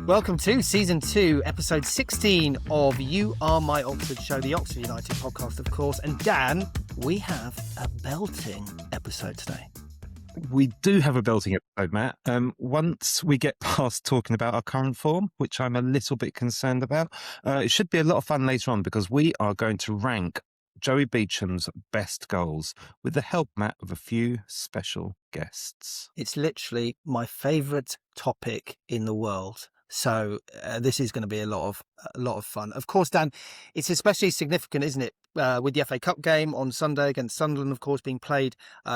Welcome to Season 2, Episode 16 of You Are My Oxford Show, the Oxford United podcast, of course. And Dan, we have a belting episode today. We do have a belting episode, Matt. Once we get past talking about our current form, which I'm a little bit concerned about, it should be a lot of fun later on because we are going to rank Joey Beauchamp's best goals with the help, Matt, of a few special guests. It's literally my favourite topic in the world. So this is going to be a lot of fun. Of course, Dan, it's especially significant, isn't it, with the FA Cup game on Sunday against Sunderland, of course, being played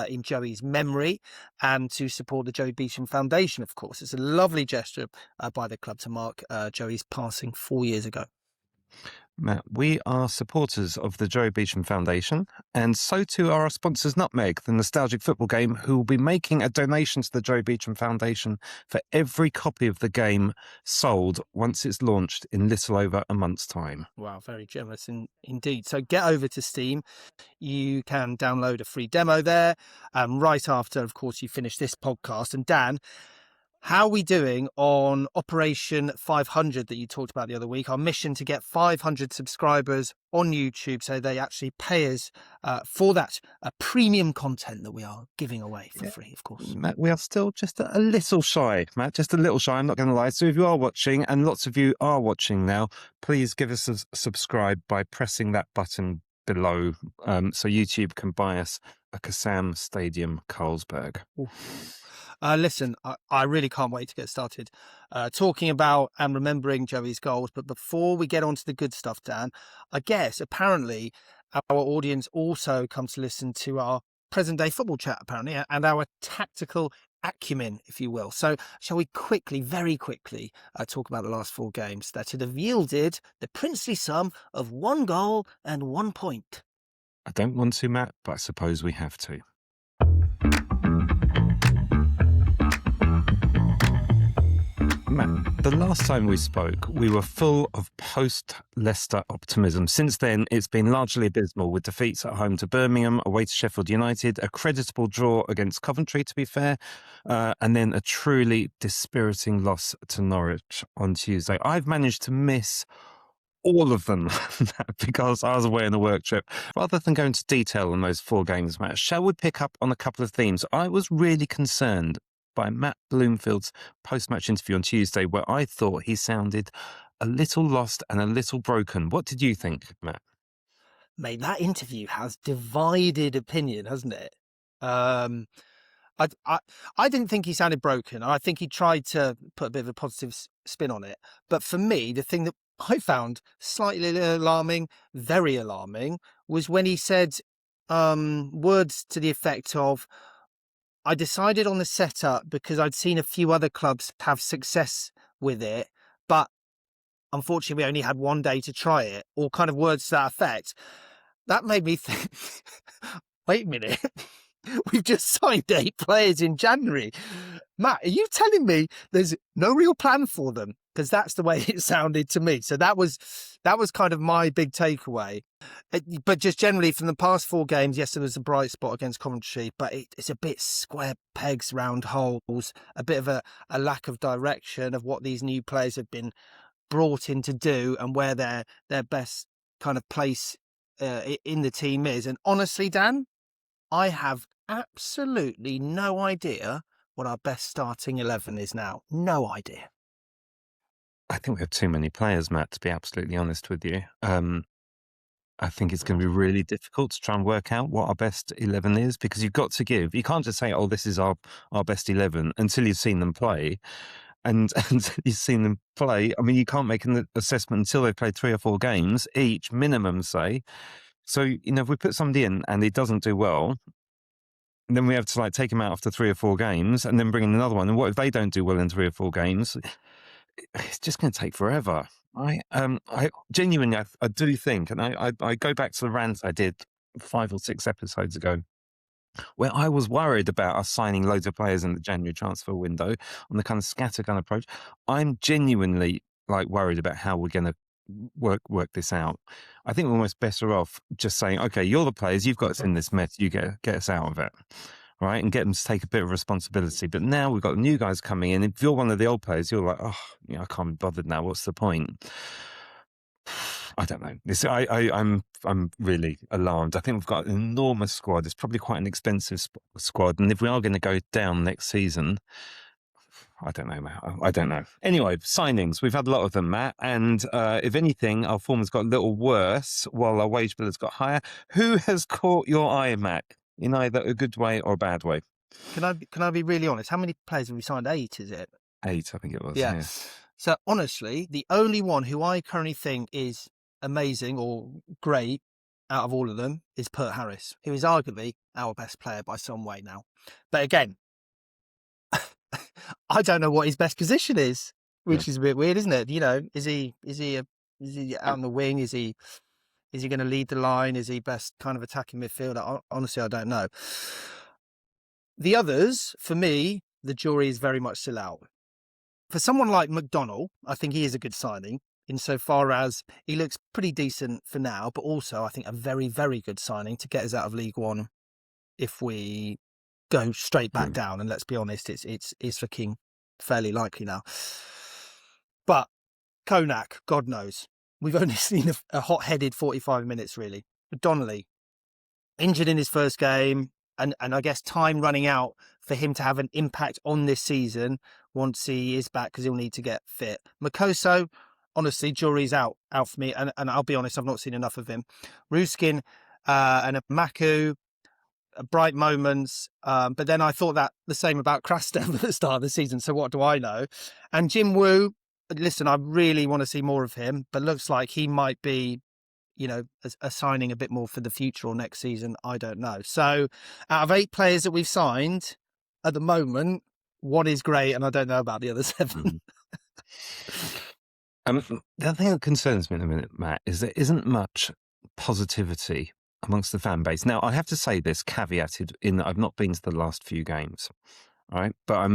in Joey's memory and to support the Joey Beauchamp Foundation, of course. It's a lovely gesture by the club to mark Joey's passing 4 years ago. Matt, we are supporters of the Joey Beauchamp Foundation, and so too are our sponsors Nutmeg, the nostalgic football game, who will be making a donation to the Joey Beauchamp Foundation for every copy of the game sold once it's launched in little over a month's time. Wow, very generous indeed. So get over to Steam. You can download a free demo there right after, of course, you finish this podcast. And Dan, how are we doing on Operation 500 that you talked about the other week? Our mission to get 500 subscribers on YouTube so they actually pay us for that premium content that we are giving away for free, of course. Matt, we are still just a little shy, Matt, just a little shy, I'm not going to lie. So if you are watching, and lots of you are watching now, please give us a subscribe by pressing that button below so YouTube can buy us a Kassam Stadium Carlsberg. Listen, I really can't wait to get started talking about and remembering Joey's goals. But before we get on to the good stuff, Dan, I guess apparently our audience also comes to listen to our present day football chat, apparently, and our tactical acumen, if you will. So shall we very quickly talk about the last 4 games that have yielded the princely sum of 1 goal and 1 point? I don't want to, Matt, but I suppose we have to. Matt, the last time we spoke, we were full of post-Leicester optimism. Since then, it's been largely abysmal, with defeats at home to Birmingham, away to Sheffield United, a creditable draw against Coventry, to be fair, and then a truly dispiriting loss to Norwich on Tuesday. I've managed to miss all of them because I was away on a work trip. Rather than go into detail on those 4 games, Matt, shall we pick up on a couple of themes? I was really concerned by Matt Bloomfield's post-match interview on Tuesday, where I thought he sounded a little lost and a little broken. What did you think, Matt? Mate, that interview has divided opinion, hasn't it? I didn't think he sounded broken. I think he tried to put a bit of a positive spin on it. But for me, the thing that I found slightly alarming, very alarming, was when he said words to the effect of, I decided on the setup because I'd seen a few other clubs have success with it, but unfortunately we only had 1 day to try it, or kind of words to that effect. That made me think, wait a minute, we've just signed 8 players in January. Matt, are you telling me there's no real plan for them? Because that's the way it sounded to me. So that was kind of my big takeaway. But just generally from the past 4 games, yes, there was a bright spot against Coventry, but it's a bit square pegs, round holes, a bit of a lack of direction of what these new players have been brought in to do and where their best kind of place in the team is. And honestly, Dan, I have absolutely no idea what our best starting 11 is now. No idea. I think we have too many players, Matt, to be absolutely honest with you. I think it's going to be really difficult to try and work out what our best 11 is, because you've got to give. You can't just say, oh, this is our best 11 until you've seen them play. And until you've seen them play, I mean, you can't make an assessment until they've played 3 or 4 games each, minimum, say. So, if we put somebody in and he doesn't do well, then we have to take him out after 3 or 4 games and then bring in another one. And what if they don't do well in 3 or 4 games? It's just going to take forever. I genuinely, I do think, and I go back to the rant I did 5 or 6 episodes ago, where I was worried about us signing loads of players in the January transfer window on the kind of scattergun approach. I'm genuinely worried about how we're going to work this out. I think we're almost better off just saying, okay, you're the players, you've got us in this mess, you get us out of it. right, and get them to take a bit of responsibility. But now we've got new guys coming in. If you're one of the old players, you're like, oh, I can't be bothered now. What's the point? I don't know. I'm really alarmed. I think we've got an enormous squad. It's probably quite an expensive squad, and if we are going to go down next season, I don't know, Matt. I don't know. Anyway, signings. We've had a lot of them, Matt. And if anything, our form has got a little worse while our wage bill has got higher. Who has caught your eye, Matt, in either a good way or a bad way? Can I be really honest? How many players have we signed? 8, is it? 8, I think it was. Yeah. Yeah. So honestly, the only one who I currently think is amazing or great out of all of them is Pert Harris, who is arguably our best player by some way now. But again, I don't know what his best position is, which is a bit weird, isn't it? You know, is he out on the wing? Is he going to lead the line? Is he best kind of attacking midfielder? Honestly, I don't know. The others, for me, the jury is very much still out. For someone like McDonnell, I think he is a good signing insofar as he looks pretty decent for now, but also I think a very, very good signing to get us out of League One if we go straight back down. And let's be honest, it's looking fairly likely now. But Konak, God knows. We've only seen a hot-headed 45 minutes, really. But Donnelly, injured in his first game, and I guess time running out for him to have an impact on this season once he is back, because he'll need to get fit. Makoso, honestly, jury's out for me, and I'll be honest, I've not seen enough of him. Ruskin and Maku, bright moments, but then I thought that the same about Krastev at the start of the season, so what do I know? And Jim Wu, listen, I really want to see more of him, but looks like he might be, you know, a signing a bit more for the future or next season. I don't know. So out of 8 players that we've signed at the moment, one is great, and I don't know about the other 7. The thing that concerns me in a minute, Matt, is there isn't much positivity amongst the fan base. Now, I have to say this caveated in that I've not been to the last few games. Right. But I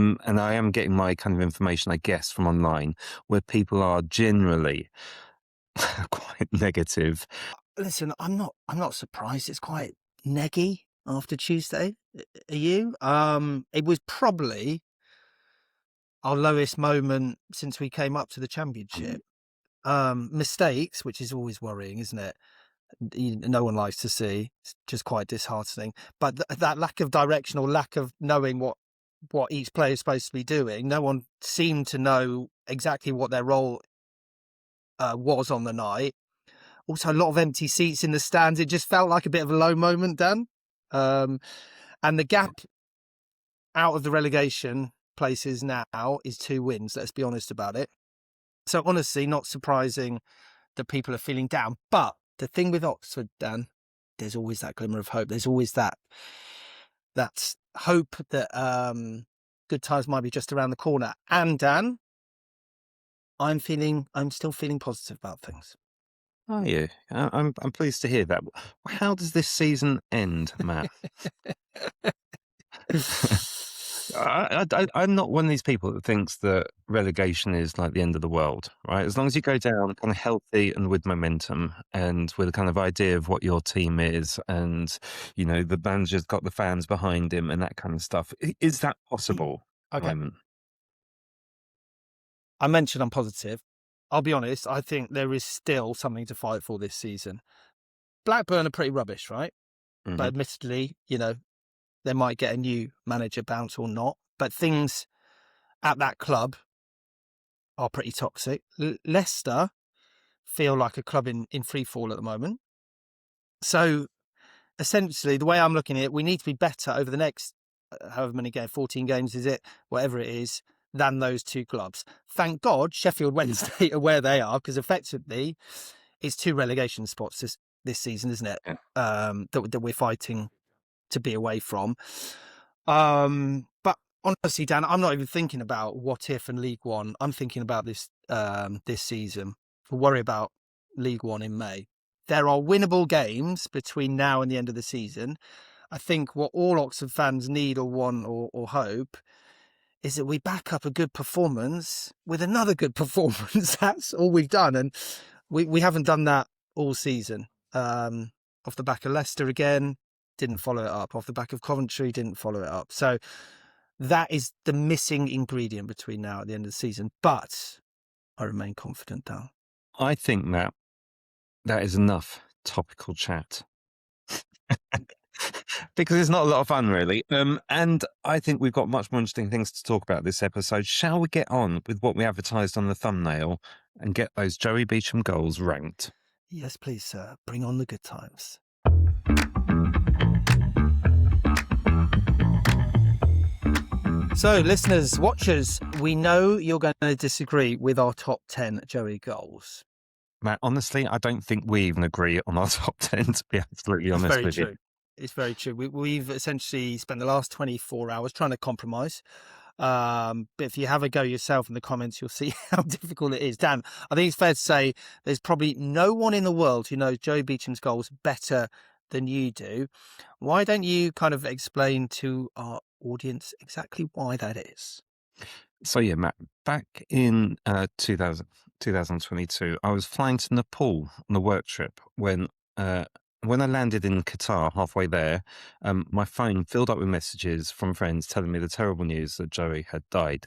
am getting my kind of information, I guess, from online where people are generally quite negative. Listen, I'm not surprised. It's quite neggy after Tuesday. Are you? It was probably our lowest moment since we came up to the championship. Mistakes, which is always worrying, isn't it? No one likes to see. It's just quite disheartening. But that lack of direction or lack of knowing what each player is supposed to be doing, no one seemed to know exactly what their role was on the night. Also, a lot of empty seats in the stands. It just felt like a bit of a low moment, Dan. And the gap out of the relegation places now is 2 wins. Let's be honest about it. So honestly, not surprising that people are feeling down. But the thing with Oxford, Dan, there's always that glimmer of hope. There's always that hope that good times might be just around the corner. And Dan, I'm still feeling positive about things. Are you? I'm pleased to hear that. How does this season end, Matt? I'm not one of these people that thinks that relegation is like the end of the world, right? As long as you go down kind of healthy and with momentum and with a kind of idea of what your team is, and you know the manager's got the fans behind him and that kind of stuff. Is that possible? Okay. I mentioned I'm positive. I'll be honest, I think there is still something to fight for this season. Blackburn are pretty rubbish, right? Mm-hmm. But admittedly, you know, they might get a new manager bounce or not. But things at that club are pretty toxic. Leicester feel like a club in free fall at the moment. So essentially, the way I'm looking at it, we need to be better over the next however many games, 14 games is it, whatever it is, than those 2 clubs. Thank God Sheffield Wednesday are where they are, because effectively it's 2 relegation spots this season, isn't it? That we're fighting to be away from. But honestly, Dan, I'm not even thinking about what if and League One. I'm thinking about this season. We'll worry about League One in May. There are winnable games between now and the end of the season. I think what all Oxford fans need or want or hope is that we back up a good performance with another good performance. That's all we've done. And we haven't done that all season. Off the back of Leicester again, didn't follow it up. Off the back of Coventry, didn't follow it up. So that is the missing ingredient between now and the end of the season. But I remain confident, Dan. I think that is enough topical chat. Because it's not a lot of fun, really. And I think we've got much more interesting things to talk about this episode. Shall we get on with what we advertised on the thumbnail and get those Joey Beauchamp goals ranked? Yes, please, sir. Bring on the good times. So, listeners, watchers, we know you're going to disagree with our top 10 Joey goals. Matt, honestly, I don't think we even agree on our top 10, to be absolutely honest with you. It's very true. We've essentially spent the last 24 hours trying to compromise. But if you have a go yourself in the comments, you'll see how difficult it is. Dan, I think it's fair to say there's probably no one in the world who knows Joey Beauchamp's goals better than you do. Why don't you kind of explain to our audience exactly why that is? So, yeah, Matt, back in 2022, I was flying to Nepal on a work trip when I landed in Qatar, halfway there, my phone filled up with messages from friends telling me the terrible news that Joey had died.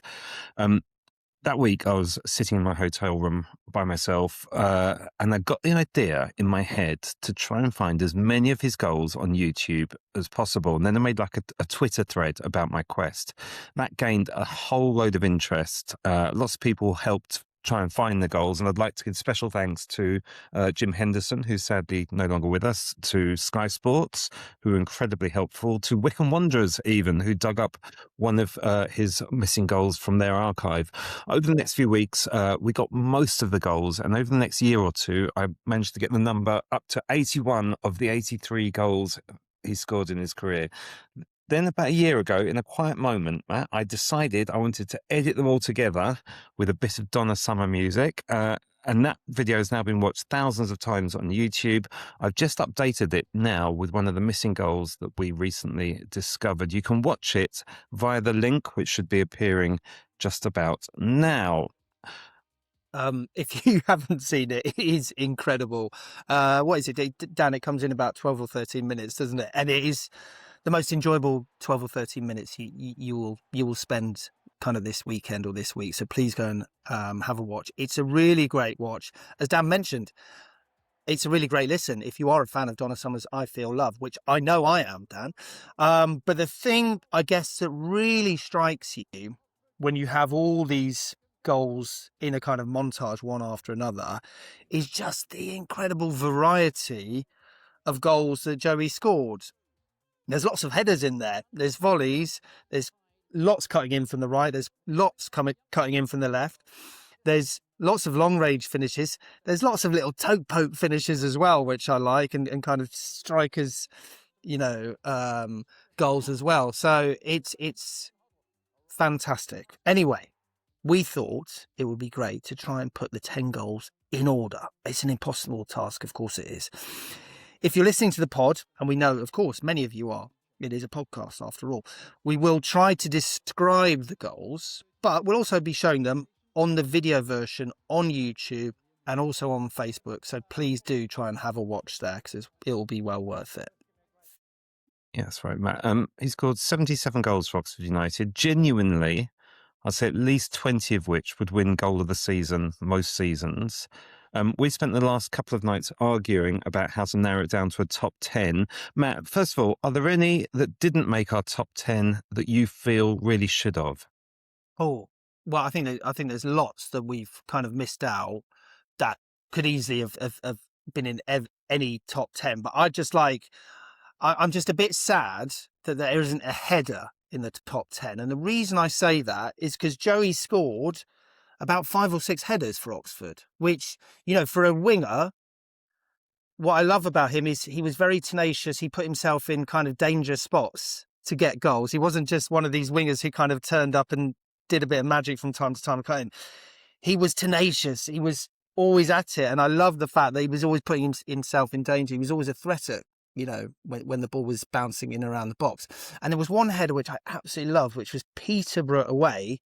That week, I was sitting in my hotel room by myself, and I got the idea in my head to try and find as many of his goals on YouTube as possible. And then I made like a Twitter thread about my quest. That gained a whole load of interest. Lots of people helped try and find the goals. And I'd like to give special thanks to Jim Henderson, who's sadly no longer with us, to Sky Sports, who were incredibly helpful, to Wycombe Wanderers even, who dug up one of his missing goals from their archive. Over the next few weeks, we got most of the goals, and over the next year or two, I managed to get the number up to 81 of the 83 goals he scored in his career. Then about a year ago, in a quiet moment, Matt, I decided I wanted to edit them all together with a bit of Donna Summer music. And that video has now been watched thousands of times on YouTube. I've just updated it now with one of the missing goals that we recently discovered. You can watch it via the link, which should be appearing just about now. If you haven't seen it, it is incredible. What is it, Dan? It comes in about 12 or 13 minutes, doesn't it? And it is the most enjoyable 12 or 13 minutes you will spend kind of this weekend or this week. So please go and have a watch. It's a really great watch. As Dan mentioned, it's a really great listen if you are a fan of Donna Summer's I Feel Love, which I know I am, Dan. But the thing, I guess, that really strikes you when you have all these goals in a kind of montage one after another is just the incredible variety of goals that Joey scored. There's lots of headers in there. There's volleys. There's lots cutting in from the right. There's lots cutting in from the left. There's lots of long range finishes. There's lots of little toe poke finishes as well, which I like, and kind of strikers, goals as well. So it's fantastic. Anyway, we thought it would be great to try and put the 10 goals in order. It's an impossible task, of course it is. If you're listening to the pod, and we know, of course, many of you are, it is a podcast after all, we will try to describe the goals, but we'll also be showing them on the video version on YouTube and also on Facebook. So please do try and have a watch there because it'll be well worth it. Yeah, that's right, Matt. He scored 77 goals for Oxford United. Genuinely, I'd say at least 20 of which would win goal of the season most seasons. We spent the last couple of nights arguing about how to narrow it down to a top 10. Matt, first of all, are there any that didn't make our top 10 that you feel really should have? Oh, well, I think there's lots that we've kind of missed out that could easily have been in any top 10. But I'm just a bit sad that there isn't a header in the top 10. And the reason I say that is because Joey scored about 5 or 6 headers for Oxford, which, for a winger, what I love about him is he was very tenacious. He put himself in kind of dangerous spots to get goals. He wasn't just one of these wingers who kind of turned up and did a bit of magic from time to time. He was tenacious. He was always at it. And I love the fact that he was always putting himself in danger. He was always a threat at, when the ball was bouncing in around the box. And there was one header which I absolutely loved, which was Peterborough away,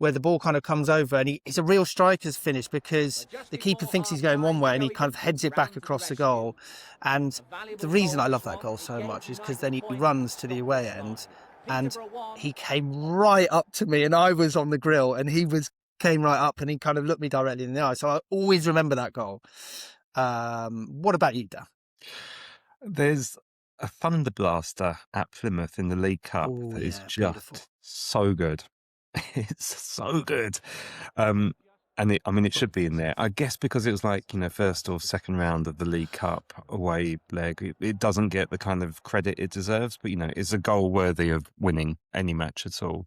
where the ball kind of comes over, and it's a real striker's finish because the keeper thinks he's going one way and he kind of heads it back across the goal. And the reason I love that goal so much is because then he runs to the away end, and he came right up to me, and I was on the grill, and came right up, and he kind of looked me directly in the eye. So I always remember that goal. What about you, Dan? There's a Thunder Blaster at Plymouth in the League Cup Oh, that is yeah, just beautiful. so good. It's so good. And it should be in there. I guess because it was like, first or second round of the League Cup away leg, it doesn't get the kind of credit it deserves, but it's a goal worthy of winning any match at all.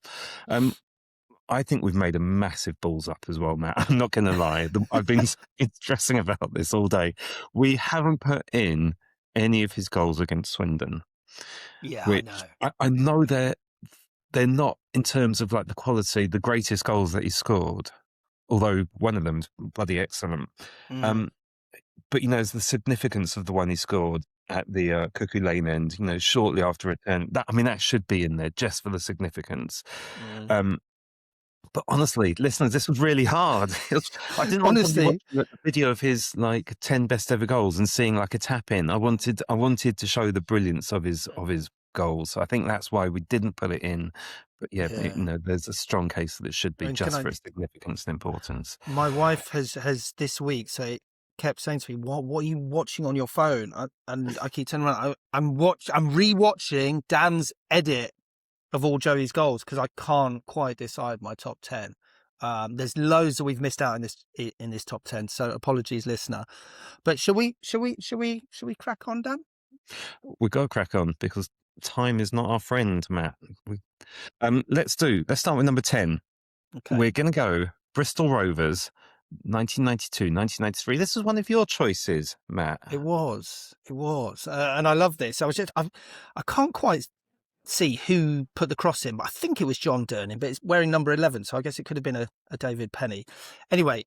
I think we've made a massive balls up as well, Matt. I'm not going to lie. I've been stressing about this all day. We haven't put in any of his goals against Swindon, Yeah, I which know. I know they're not, in terms of like the quality, the greatest goals that he scored, although one of them's bloody excellent. Mm. But it's the significance of the one he scored at the Cuckoo Lane end, shortly after return. That should be in there just for the significance. Mm. But honestly, listeners, this was really hard. I didn't want somebody Honestly, watching a video of his like 10 best ever goals and seeing like a tap in. I wanted to show the brilliance of his goals. So I think that's why we didn't put it in. But yeah, yeah. there's a strong case that it should be And just for its significance and importance. my wife has this week kept saying to me, "What are you watching on your phone?" And I keep turning around. I'm rewatching Dan's edit of all Joey's goals because I can't quite decide my top 10. There's loads that we've missed out in this top 10. So apologies, listener. But shall we crack on, Dan? We got to crack on because time is not our friend, Matt. Let's start with number 10. Okay. We're going to go Bristol Rovers, 1992, 1993. This was one of your choices, Matt. It was, and I love this. I can't quite see who put the cross in, but I think it was John Durnin, but it's wearing number 11, so I guess it could have been a David Penny. Anyway,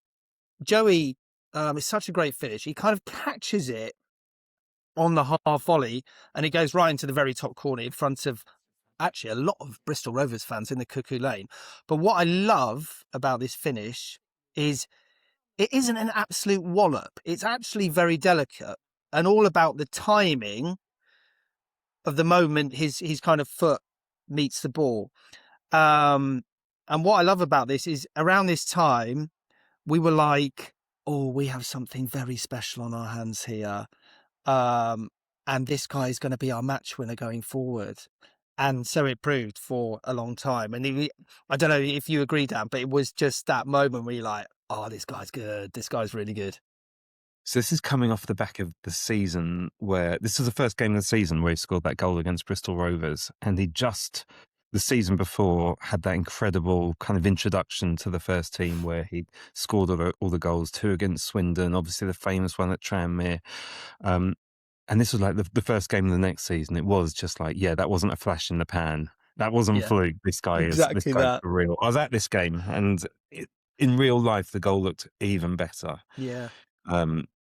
Joey is such a great finish. He kind of catches it on the half volley, and it goes right into the very top corner in front of actually a lot of Bristol Rovers fans in the Cuckoo Lane. But what I love about this finish is it isn't an absolute wallop. It's actually very delicate and all about the timing of the moment his kind of foot meets the ball. And what I love about this is around this time, we were like, oh, we have something very special on our hands here. And this guy is going to be our match winner going forward. And so it proved for a long time. And I don't know if you agree, Dan, but it was just that moment where you're like, oh, this guy's good. This guy's really good. So this is coming off the back of the season where this was the first game of the season where he scored that goal against Bristol Rovers, and he just the season before had that incredible kind of introduction to the first team where he scored all the goals, 2 against Swindon, obviously the famous one at Tranmere. And this was like the first game of the next season. It was just like, yeah, that wasn't a flash in the pan. That wasn't fluke. This guy's that. for real. I was at this game, and in real life, the goal looked even better. Yeah.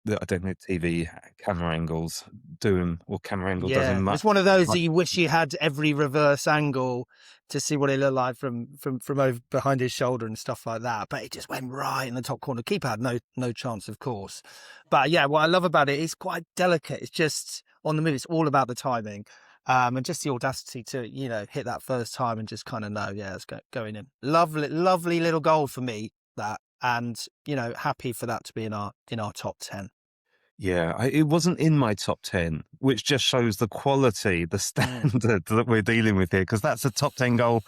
I don't know, TV camera angles do him, or camera angle does him Yeah, much. it's one of those that you wish you had every reverse angle to see what it looked like from over behind his shoulder and stuff like that. But it just went right in the top corner. Keeper had no chance, of course. But yeah, what I love about it is quite delicate. It's just on the move. It's all about the timing, and just the audacity to hit that first time and just kind of know, yeah, it's going in. Lovely little goal for me, that, and happy for that to be in our top 10. Yeah, it wasn't in my top 10, which just shows the quality, the standard that we're dealing with here, because that's a top 10 goal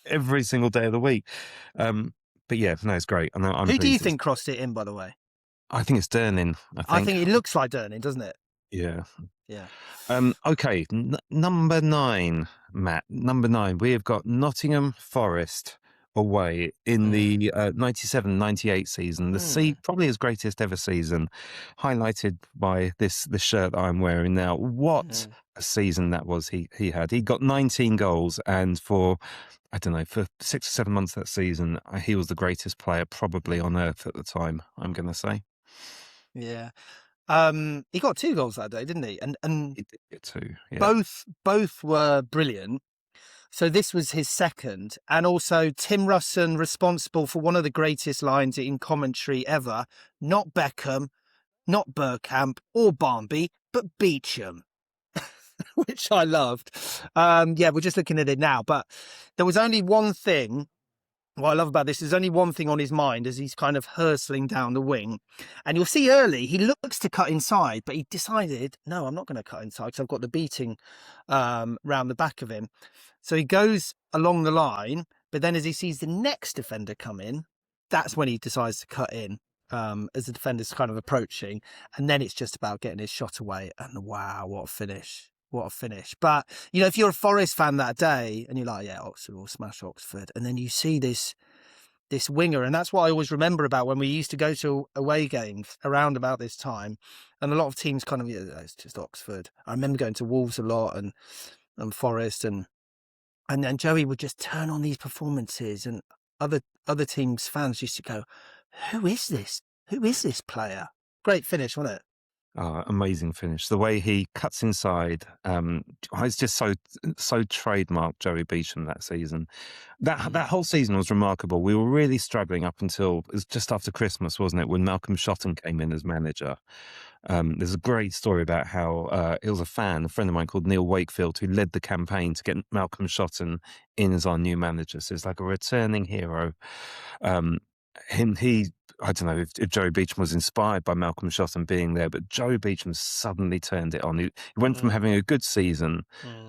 every single day of the week. But yeah, no, it's great. I'm Who do you pleased. think crossed it in, by the way? I think it's Durnin. I think it looks like Durnin, doesn't it? Yeah. Yeah. Okay, number 9, Matt. Number 9, we have got Nottingham Forest away in the 97-98 season, probably his greatest ever season, highlighted by this shirt that I'm wearing now. What a season that was he had. He got 19 goals, and for 6 or 7 months that season, he was the greatest player probably on earth at the time, I'm going to say. Yeah. He got 2 goals that day, didn't he? And He did get 2, yeah. both were brilliant. So this was his second. And also Tim Russon responsible for one of the greatest lines in commentary ever. Not Beckham, not Bergkamp or Barnby, but Beauchamp. Which I loved. Yeah, we're just looking at it now. But there was only one thing. What I love about this is only one thing on his mind as he's kind of hurtling down the wing. And you'll see early, he looks to cut inside, but he decided, no, I'm not going to cut inside because I've got the beating round the back of him. So he goes along the line, but then as he sees the next defender come in, that's when he decides to cut in as the defender's kind of approaching. And then it's just about getting his shot away. And wow, what a finish. What a finish. But, you know, if you're a Forest fan that day and you're like, yeah, Oxford will smash Oxford. And then you see this winger. And that's what I always remember about when we used to go to away games around about this time. And a lot of teams kind of, yeah, it's just Oxford. I remember going to Wolves a lot and Forest and then Joey would just turn on these performances and other teams' fans used to go, who is this? Who is this player? Great finish, wasn't it? Oh, amazing finish. The way he cuts inside, it's just so trademark Joey Beauchamp that season. That whole season was remarkable. We were really struggling up until it was just after Christmas, wasn't it, when Malcolm Shotton came in as manager. There's a great story about how it was a friend of mine called Neil Wakefield, who led the campaign to get Malcolm Shotton in as our new manager. So it's like a returning hero. I don't know if Joey Beauchamp was inspired by Malcolm Shotton being there, but Joey Beauchamp suddenly turned it on. He went from having a good season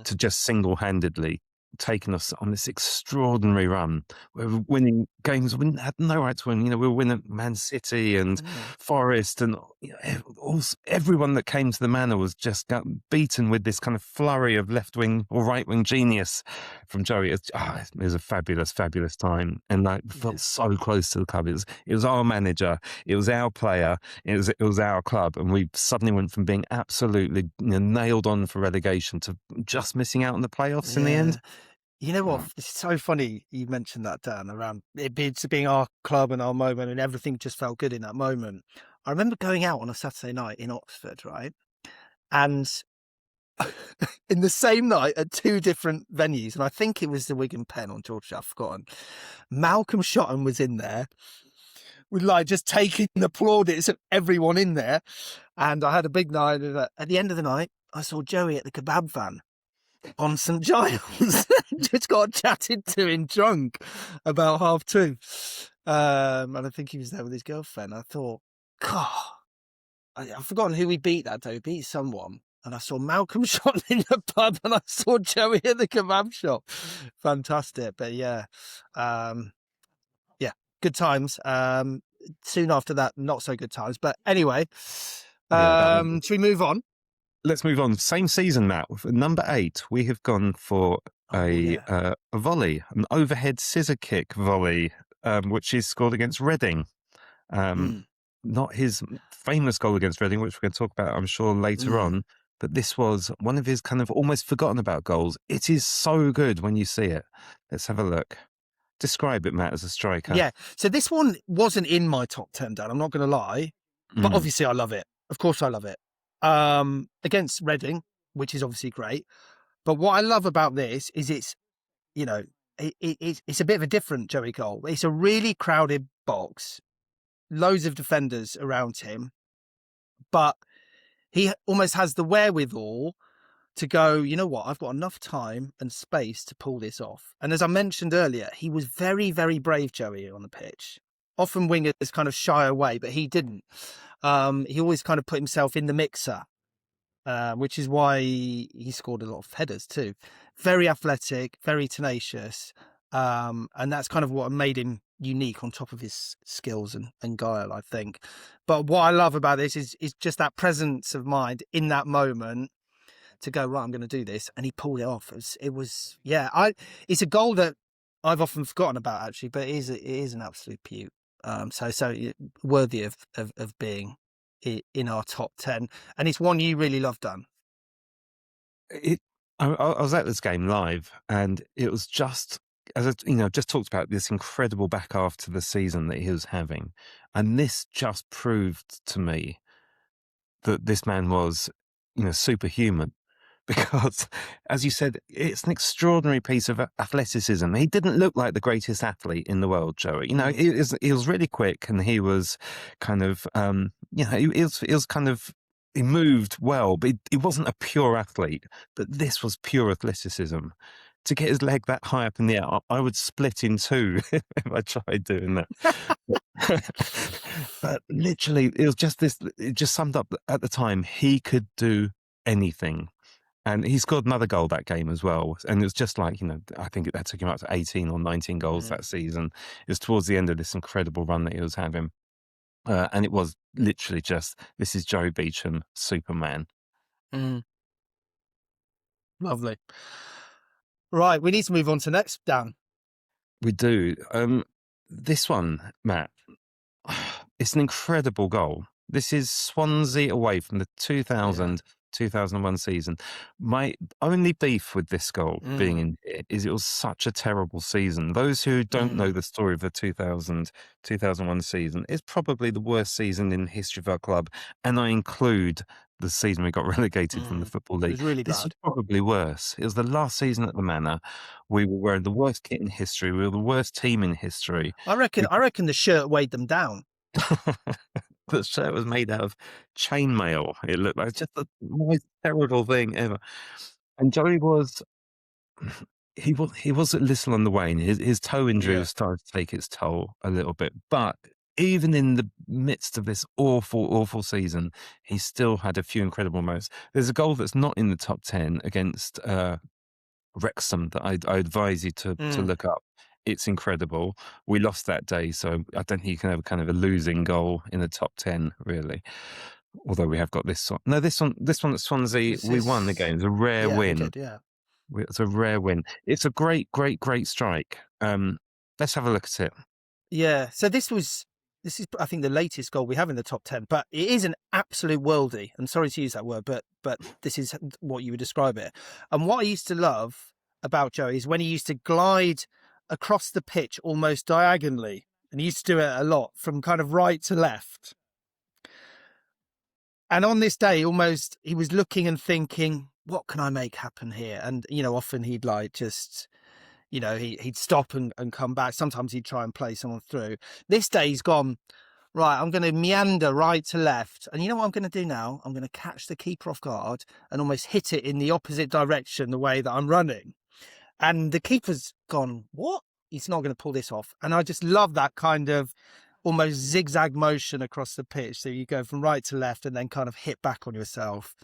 to just single-handedly taking us on this extraordinary run. We were winning games we had no right to win. You know, we were winning Man City and Forest, and you know, everyone that came to the Manor was just beaten with this kind of flurry of left-wing or right-wing genius from Joey. It was a fabulous, fabulous time, and I felt so close to the club. It was our manager, it was our player, it was our club, and we suddenly went from being absolutely nailed on for relegation to just missing out on the playoffs in the end. You know what? It's so funny you mentioned that, Dan, around it being our club and our moment, and everything just felt good in that moment. I remember going out on a Saturday night in Oxford, right? And in the same night at two different venues, and I think it was the Wigan Pen on George, I've forgotten. Malcolm Shotton was in there with like just taking the plaudits of everyone in there. And I had a big night. At the end of the night, I saw Joey at the kebab van on St Giles. Just got chatted to him drunk about 2:30. And I think he was there with his girlfriend. I thought, God, I've forgotten who we beat that day. We beat someone. And I saw Malcolm Shotton in the pub and I saw Joey at the kebab shop. Fantastic. But yeah, good times. Soon after that, not so good times. But anyway, should we move on? Let's move on. Same season, Matt. With number 8, we have gone for a volley, an overhead scissor kick volley, which is scored against Reading. Not his famous goal against Reading, which we're going to talk about, I'm sure, later on. But this was one of his kind of almost forgotten about goals. It is so good when you see it. Let's have a look. Describe it, Matt, as a striker. Yeah. So this one wasn't in my top 10, Dan. I'm not going to lie. But obviously I love it. Of course I love it. Against Reading, which is obviously great. But what I love about this is it's, you know, it's a bit of a different Joey goal. It's a really crowded box, loads of defenders around him, but he almost has the wherewithal to go, you know what, I've got enough time and space to pull this off. And as I mentioned earlier, he was very, very brave, Joey, on the pitch. Often wingers kind of shy away, but he didn't. He always kind of put himself in the mixer, which is why he scored a lot of headers too. Very athletic, very tenacious. And that's kind of what made him unique on top of his skills and guile, I think. But what I love about this is just that presence of mind in that moment to go, right, I'm going to do this. And he pulled it off. It's a goal that I've often forgotten about, actually, but it is an absolute beaut. So worthy of being in our top 10. And it's one you really love, Dan. I was at this game live, and it was just, as I just talked about this incredible back half to the season that he was having. And this just proved to me that this man was, superhuman. because, as you said, it's an extraordinary piece of athleticism. He didn't look like the greatest athlete in the world, Joey. He was really quick, and he was kind of, he was kind of, he moved well, but he wasn't a pure athlete. But this was pure athleticism. To get his leg that high up in the air, I would split in two if I tried doing that. But literally, it was just this. It just summed up at the time. He could do anything. And he scored another goal that game as well. And it was just like, I think that took him up to 18 or 19 goals that season. It was towards the end of this incredible run that he was having. And it was literally just, this is Joey Beauchamp, Superman. Lovely. Right, we need to move on to next, Dan. We do. This one, Matt, it's an incredible goal. This is Swansea away from the 2001 season. My only beef with this goal being in here is it was such a terrible season. Those who don't know the story of the 2001 season, it's probably the worst season in the history of our club. And I include the season we got relegated from the Football League. It was really this bad. was probably worse. It was the last season at the Manor. We were wearing the worst kit in history. We were the worst team in history. I reckon the shirt weighed them down. The shirt was made out of chainmail. It looked like just the most terrible thing ever. And Joey was he was a little on the wane. His toe injury was starting to take its toll a little bit. But even in the midst of this awful season, he still had a few incredible moments. There's a goal that's not in the top 10 against Wrexham that I advise you to look up. It's incredible. We lost that day, so I don't think you can have kind of a losing goal in the top 10, really. Although we have got this one. No, this one at Swansea, we won the game. It's a rare win. We did, It's a rare win. It's a great strike. Let's have a look at it. Yeah. So this is, I think, the latest goal we have in the top 10, but it is an absolute worldie. I'm sorry to use that word, but this is what you would describe it. And what I used to love about Joey is when he used to glide across the pitch almost diagonally, and he used to do it a lot from kind of right to left. And on this day, almost he was looking and thinking, what can I make happen here? And, often he'd like just, he'd stop and come back. Sometimes he'd try and play someone through. This day he's gone, right, I'm going to meander right to left. And you know what I'm going to do now? I'm going to catch the keeper off guard and almost hit it in the opposite direction, the way that I'm running. And the keeper's gone, what? He's not going to pull this off. And I just love that kind of almost zigzag motion across the pitch. So you go from right to left and then kind of hit back on yourself.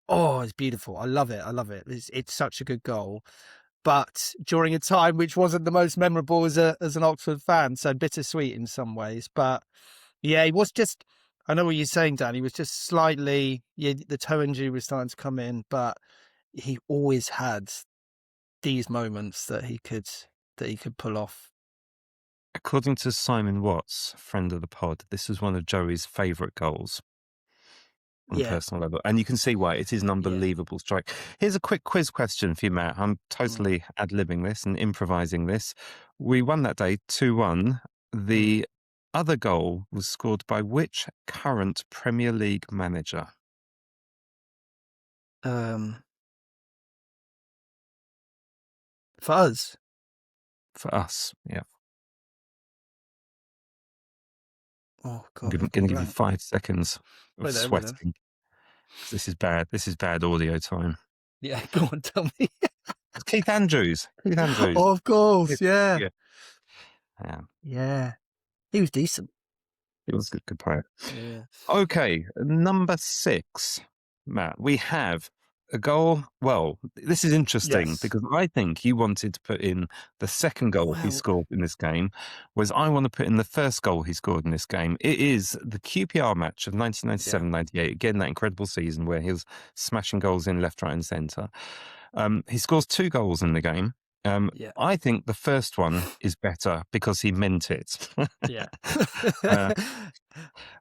Oh, it's beautiful. I love it. It's such a good goal. But during a time which wasn't the most memorable as an Oxford fan, so bittersweet in some ways. But yeah, he was just, I know what you're saying, Dan. He was just slightly, the toe injury was starting to come in, but he always had these moments that he could pull off. According to Simon Watts, friend of the pod, this is one of Joey's favourite goals on a personal level. And you can see why. It is an unbelievable strike. Here's a quick quiz question for you, Matt. I'm totally ad-libbing this and improvising this. We won that day 2-1. The other goal was scored by which current Premier League manager? For us. For us, yeah. Oh, God. I'm going to give you 5 seconds of sweating. This is bad. This is bad audio time. Yeah, go on, tell me. It's Keith Andrews. Oh, of course, yeah. He was decent. He was a good player. Yeah. Okay, number 6, Matt. We have a goal. Well, this is interesting because I think you wanted to put in the second goal he scored in this game, whereas I want to put in the first goal he scored in this game. It is the QPR match of 1997-98. Again, that incredible season where he was smashing goals in left, right and centre. He scores 2 goals in the game. I think the first one is better because he meant it.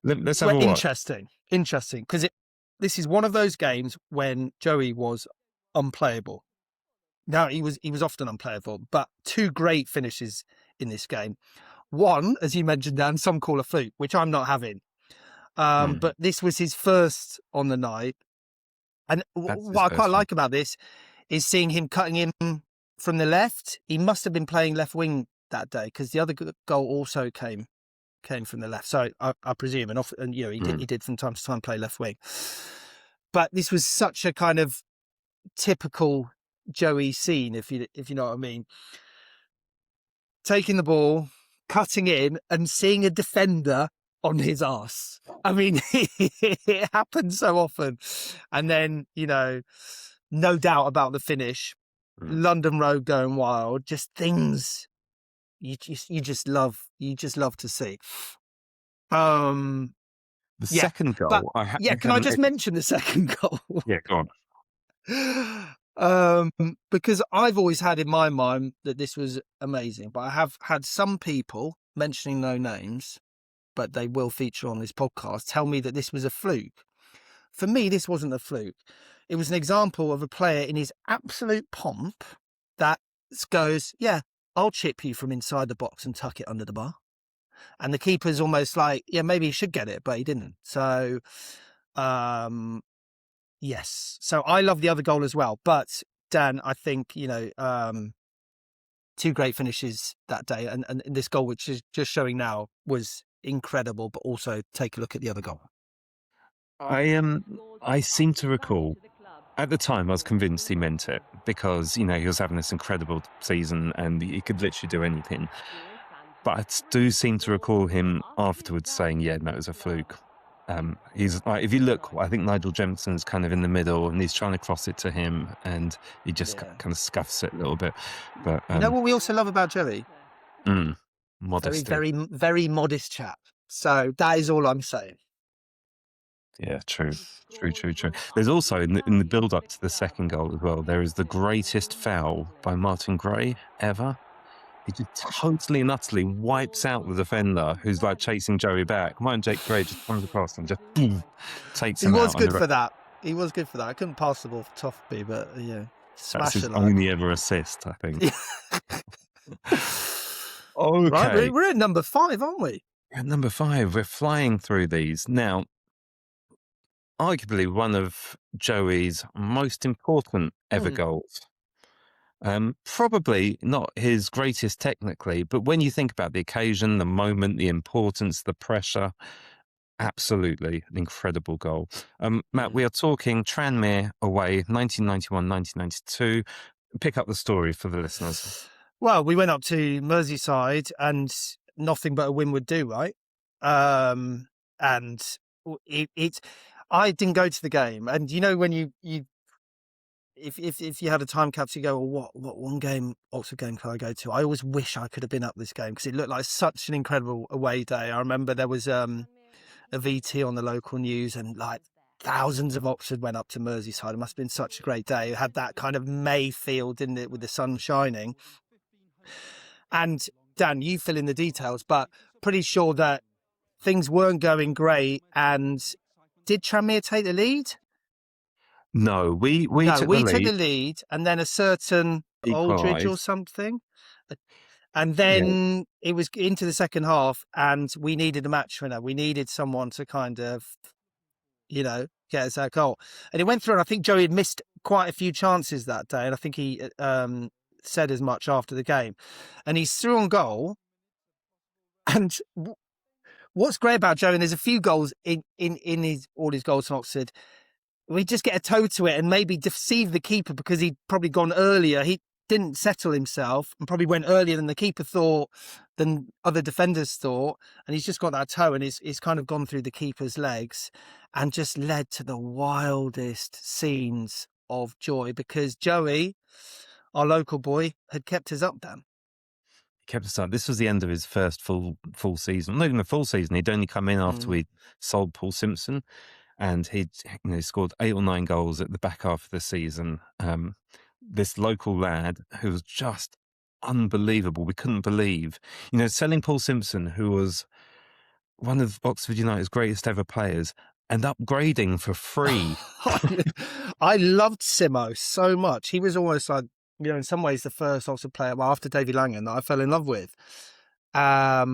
Let's have a watch. Interesting, because this is one of those games when Joey was unplayable. Now, he was often unplayable, but 2 great finishes in this game. One, as you mentioned, Dan, some call a fluke, which I'm not having. But this was his first on the night. And That's his what I quite first one. like about this is seeing him cutting in from the left. He must have been playing left wing that day because the other goal also came from the left. So I presume, and he did from time to time play left wing. But this was such a kind of typical Joey scene, if you know what I mean. Taking the ball, cutting in, and seeing a defender on his ass. I mean, it happens so often. And then, no doubt about the finish. London Road going wild. Just things you just love to see. The Yeah, second but goal, I can I just mention the second goal? Yeah, go on. Because I've always had in my mind that this was amazing, but I have had some people, mentioning no names, but they will feature on this podcast, tell me that this was a fluke. For me, this wasn't a fluke. It was an example of a player in his absolute pomp that goes, yeah, I'll chip you from inside the box and tuck it under the bar. And the keeper's almost like, yeah, maybe he should get it, but he didn't. So, yes. So I love the other goal as well. But Dan, I think, two great finishes that day. And this goal, which is just showing now, was incredible. But also take a look at the other goal. I seem to recall at the time I was convinced he meant it because, he was having this incredible season and he could literally do anything. But I do seem to recall him afterwards saying, yeah, no, it was a fluke. He's like, if you look, I think Nigel Jensen's kind of in the middle and he's trying to cross it to him and he just kind of scuffs it a little bit. But you know what we also love about Joey? Modesty. Very, very, very modest chap. So that is all I'm saying. Yeah, true. There's also in the build up to the second goal as well, there is the greatest foul by Martin Gray ever. He just totally and utterly wipes out the defender who's like chasing Joey back. Martin Jake Gray just comes across and just boom, takes him out. He was good for that. He was good for that. I couldn't pass the ball for Toffee, but that's his only ever assist, I think. Okay. Right, we're at number 5, aren't we? At number 5, we're flying through these. Now, arguably one of Joey's most important ever goals. Probably not his greatest technically, but when you think about the occasion, the moment, the importance, the pressure, absolutely an incredible goal. Matt, we are talking Tranmere away, 1991, 1992. Pick up the story for the listeners. Well, we went up to Merseyside and nothing but a win would do, right? And I didn't go to the game. And when you if you had a time capsule, you go, well, what one game, Oxford game can I go to? I always wish I could have been up this game because it looked like such an incredible away day. I remember there was a VT on the local news and like thousands of Oxford went up to Merseyside. It must have been such a great day. It had that kind of May feel, didn't it, with the sun shining. And Dan, you fill in the details, but pretty sure that things weren't going great. And did Tranmere take the lead? No, we took the lead, and then a certain Aldridge or something. And then it was into the second half, and we needed a match winner. We needed someone to kind of, get us that goal. And it went through, and I think Joey had missed quite a few chances that day, and I think he said as much after the game. And he's through on goal. And what's great about Joey, and there's a few goals in all his goals from Oxford, we just get a toe to it and maybe deceive the keeper because he'd probably gone earlier. He didn't settle himself and probably went earlier than the keeper thought, than other defenders thought. And he's just got that toe and he's kind of gone through the keeper's legs and just led to the wildest scenes of joy because Joey, our local boy, had kept us up, Dan. He kept us up. This was the end of his first full season. Not even a full season. He'd only come in after we sold Paul Simpson. And he'd scored 8 or 9 goals at the back half of the season. This local lad who was just unbelievable. We couldn't believe, selling Paul Simpson, who was one of Oxford United's greatest ever players, and upgrading for free. I loved Simo so much. He was almost like, in some ways the first Oxford player after Davy Langan that I fell in love with. But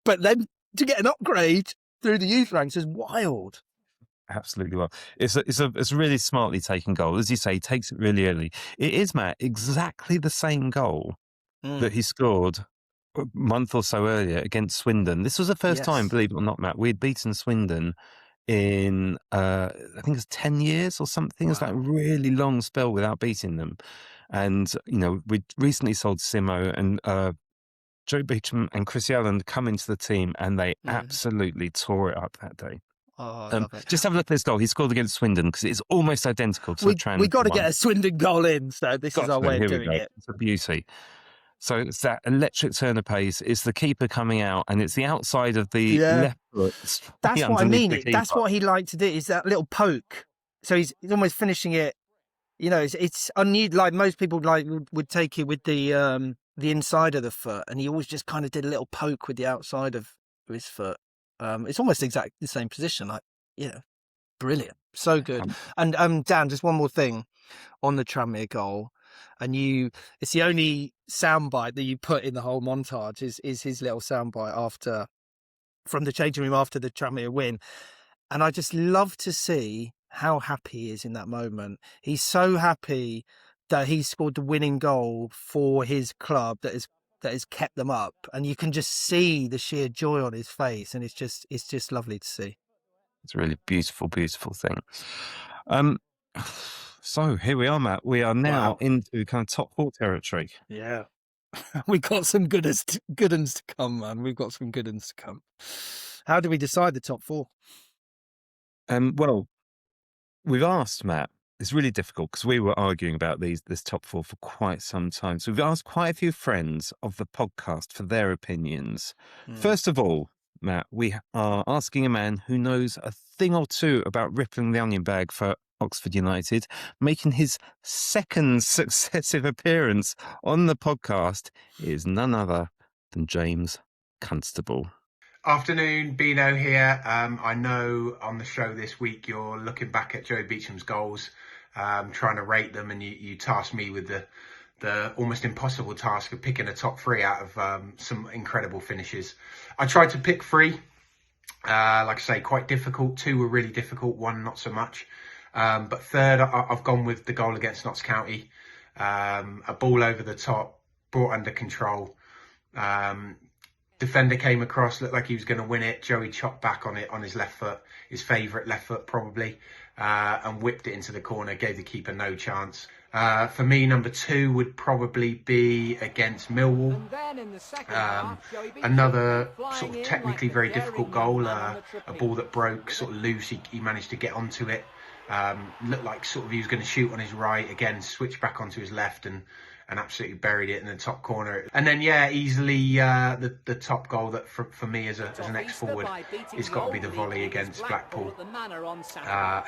then to get an upgrade through the youth ranks is wild. absolutely well. It's a really smartly taken goal. As you say, he takes it really early. It is, Matt, exactly the same goal that he scored a month or so earlier against Swindon. This was the first time, Yes. believe it or not, Matt, we had beaten Swindon in, I think it's 10 years or something. It's like a Wow. really long spell without beating them. And, we'd recently sold Simo, and Joey Beauchamp and Chris Allen come into the team, and they absolutely tore it up that day. Oh, I love it. Just have a look at this goal. He scored against Swindon because it's almost identical to the We Tranmere got to one. get a Swindon goal in, so this is our way of doing it. It's a beauty. So it's that electric turn of pace. It's the keeper coming out, and it's the outside of the left foot. That's what I mean. That's what he liked to do, is that little poke. So he's almost finishing it. It's unusual. Like most people would take it with the inside of the foot, and he always just kind of did a little poke with the outside of his foot. It's almost exactly the same position. Like, brilliant, so good. And Dan, just one more thing on the Tranmere goal, and it's the only soundbite that you put in the whole montage is his little soundbite from the changing room after the Tranmere win, and I just love to see how happy he is in that moment. He's so happy that he scored the winning goal for his club that has kept them up, and you can just see the sheer joy on his face, and it's just lovely to see. It's a really beautiful, beautiful thing. So here we are, Matt. We are now into kind of top 4 territory. Yeah. We got some good uns to come, man. We've got some good uns to come. How do we decide the top 4? Well, we've asked, Matt. It's really difficult because we were arguing about this top 4 for quite some time. So we've asked quite a few friends of the podcast for their opinions. First of all, Matt, we are asking a man who knows a thing or two about rippling the onion bag for Oxford United, making his second successive appearance on the podcast, is none other than James Constable. Afternoon, Bino here. I know on the show this week you're looking back at Joey Beauchamp's goals, trying to rate them, and you tasked me with the almost impossible task of picking a top 3 out of some incredible finishes. I tried to pick 3. Like I say, quite difficult. 2 were really difficult, 1 not so much. But third, I've gone with the goal against Notts County. A ball over the top, brought under control. Defender came across, looked like he was going to win it. Joey chopped back on it on his left foot, his favourite left foot probably, and whipped it into the corner, gave the keeper no chance. For me, number 2 would probably be against Millwall. Another sort of technically very difficult goal, a ball that broke sort of loose. He managed to get onto it. Looked like sort of he was going to shoot on his right, again switched back onto his left and absolutely buried it in the top corner. And then easily the top goal that for me as an ex-forward, it's got to be the volley against Blackpool.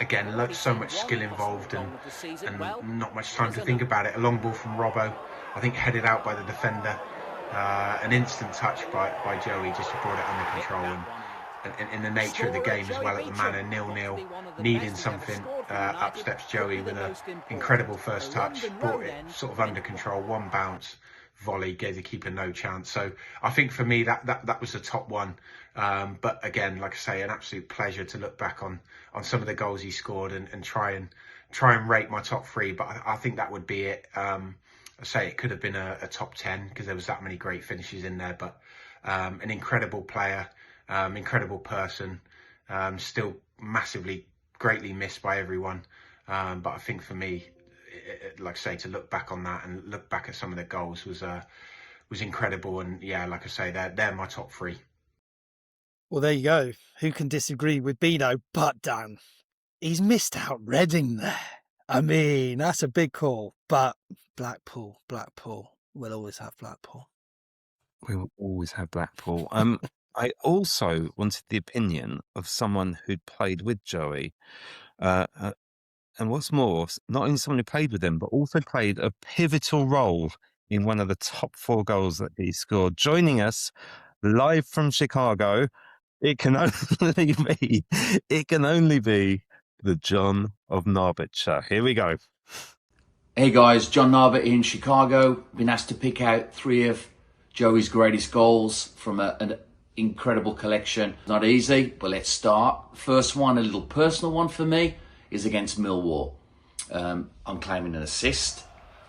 Again, so much skill involved and not much time to think about it. A long ball from Robbo, I think headed out by the defender. An instant touch by Joey just brought it under control. And in the nature of the game as well, at the manner 0-0, needing something, up steps Joey with an incredible first touch, brought it sort of under control, 1 bounce, volley, gave the keeper no chance. So I think for me that was the top one. But again, like I say, an absolute pleasure to look back on some of the goals he scored and try and rate my top 3. But I think that would be it. I say it could have been a top 10 because there was that many great finishes in there. But an incredible player. Incredible person, still massively, greatly missed by everyone. But I think for me, like I say, to look back on that and look back at some of the goals was incredible. And yeah, like I say, they're my top 3. Well, there you go. Who can disagree with Bino? But Dan, he's missed out Reading there. I mean, that's a big call. But Blackpool, we'll always have Blackpool. We will always have Blackpool. I also wanted the opinion of someone who'd played with Joey. And what's more, not only someone who played with him, but also played a pivotal role in one of the top 4 goals that he scored. Joining us live from Chicago, it can only be the John of Narbertshire. Here we go. Hey guys, John Narbert in Chicago. Been asked to pick out 3 of Joey's greatest goals from a incredible collection. Not easy, but let's start. First one, a little personal one for me, is against Millwall. I'm claiming an assist.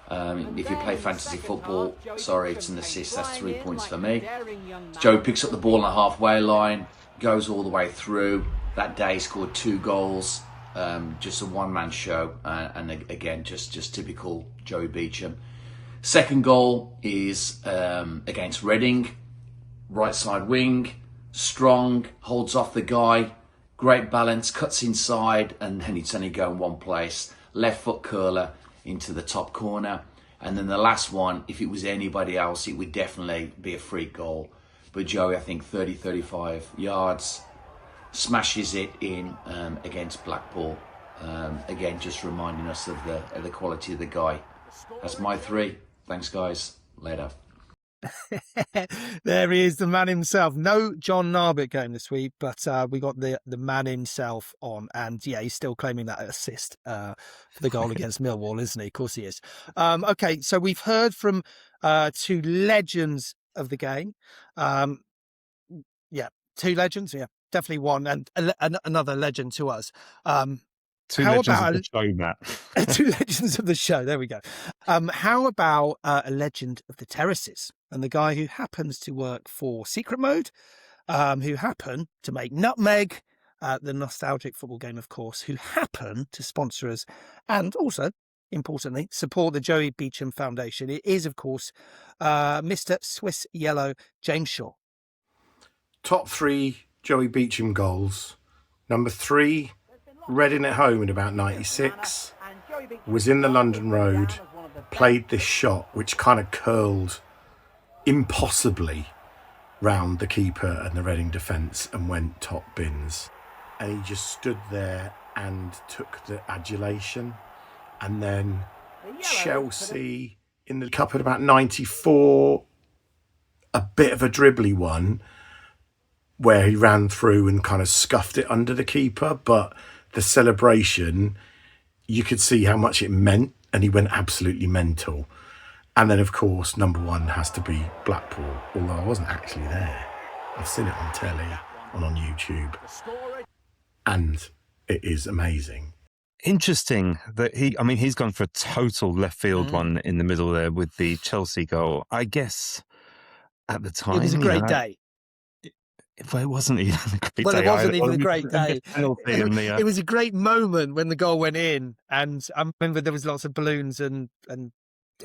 If you play fantasy football, sorry, it's an assist. That's 3 points for me. Joe picks up the ball on the halfway line, goes all the way through. That day scored 2 goals. Just a one-man show, and again, just typical Joey Beauchamp. Second goal is against Reading. Right side wing, strong, holds off the guy, great balance, cuts inside, and then it's only going one place. Left foot curler into the top corner. And then the last one, if it was anybody else, it would definitely be a free goal. But Joey, I think 30, 35 yards, smashes it in against Blackpool. Again, just reminding us of the quality of the guy. That's my 3. Thanks, guys. Later. There he is, the man himself. No John Narbit game this week, but we got the man himself on, and yeah, he's still claiming that assist for the goal against Millwall, isn't he? Of course he is. Okay, so we've heard from 2 legends of the game. Yeah, 2 legends. Yeah, definitely one, and another legend to us. 2 legends of the show, Matt. 2 legends of the show. There we go. How about a legend of the terraces, and the guy who happens to work for Secret Mode, who happen to make Nutmeg, the nostalgic football game, of course, who happen to sponsor us, and also, importantly, support the Joey Beauchamp Foundation. It is, of course, Mr. Swiss Yellow, James Shaw. Top 3 Joey Beauchamp goals. Number 3, Reading at home in about 96, was in the London Road, played this shot which kind of curled impossibly round the keeper and the Reading defence and went top bins. And he just stood there and took the adulation. And then Chelsea in the cup at about 94, a bit of a dribbly one where he ran through and kind of scuffed it under the keeper, but the celebration, you could see how much it meant, and he went absolutely mental. And then, of course, number 1 has to be Blackpool, although I wasn't actually there. I've seen it on telly and on YouTube, and it is amazing. Interesting that he's gone for a total left field one in the middle there with the Chelsea goal. I guess at the time, It was a great day. Well, it wasn't even a great day. Well, it wasn't even a great day. It was a great moment when the goal went in, and I remember there was lots of balloons and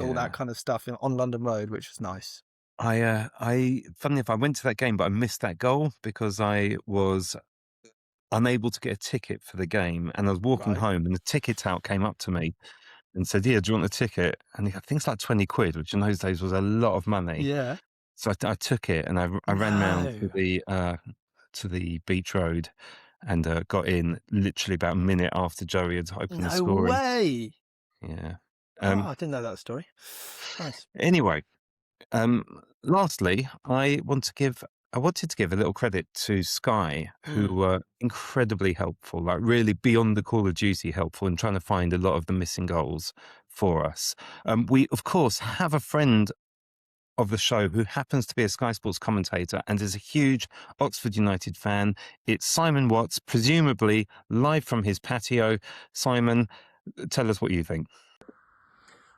all that kind of stuff on London Road, which was nice. Funnily enough, I went to that game, but I missed that goal because I was unable to get a ticket for the game, and I was walking home, and the ticket tout came up to me and said, "Yeah, do you want the ticket?" And I think it's like 20 quid, which in those days was a lot of money. Yeah. So I took it, and I ran round to the beach road and got in literally about a minute after Joey had opened the scoring. No way! Yeah. I didn't know that story. Nice. Anyway, lastly, I wanted to give a little credit to Sky, who were incredibly helpful, like really beyond the Call of Duty helpful in trying to find a lot of the missing goals for us. We, of course, have a friend of the show who happens to be a Sky Sports commentator and is a huge Oxford United fan. It's Simon Watts, presumably live from his patio. Simon, tell us what you think.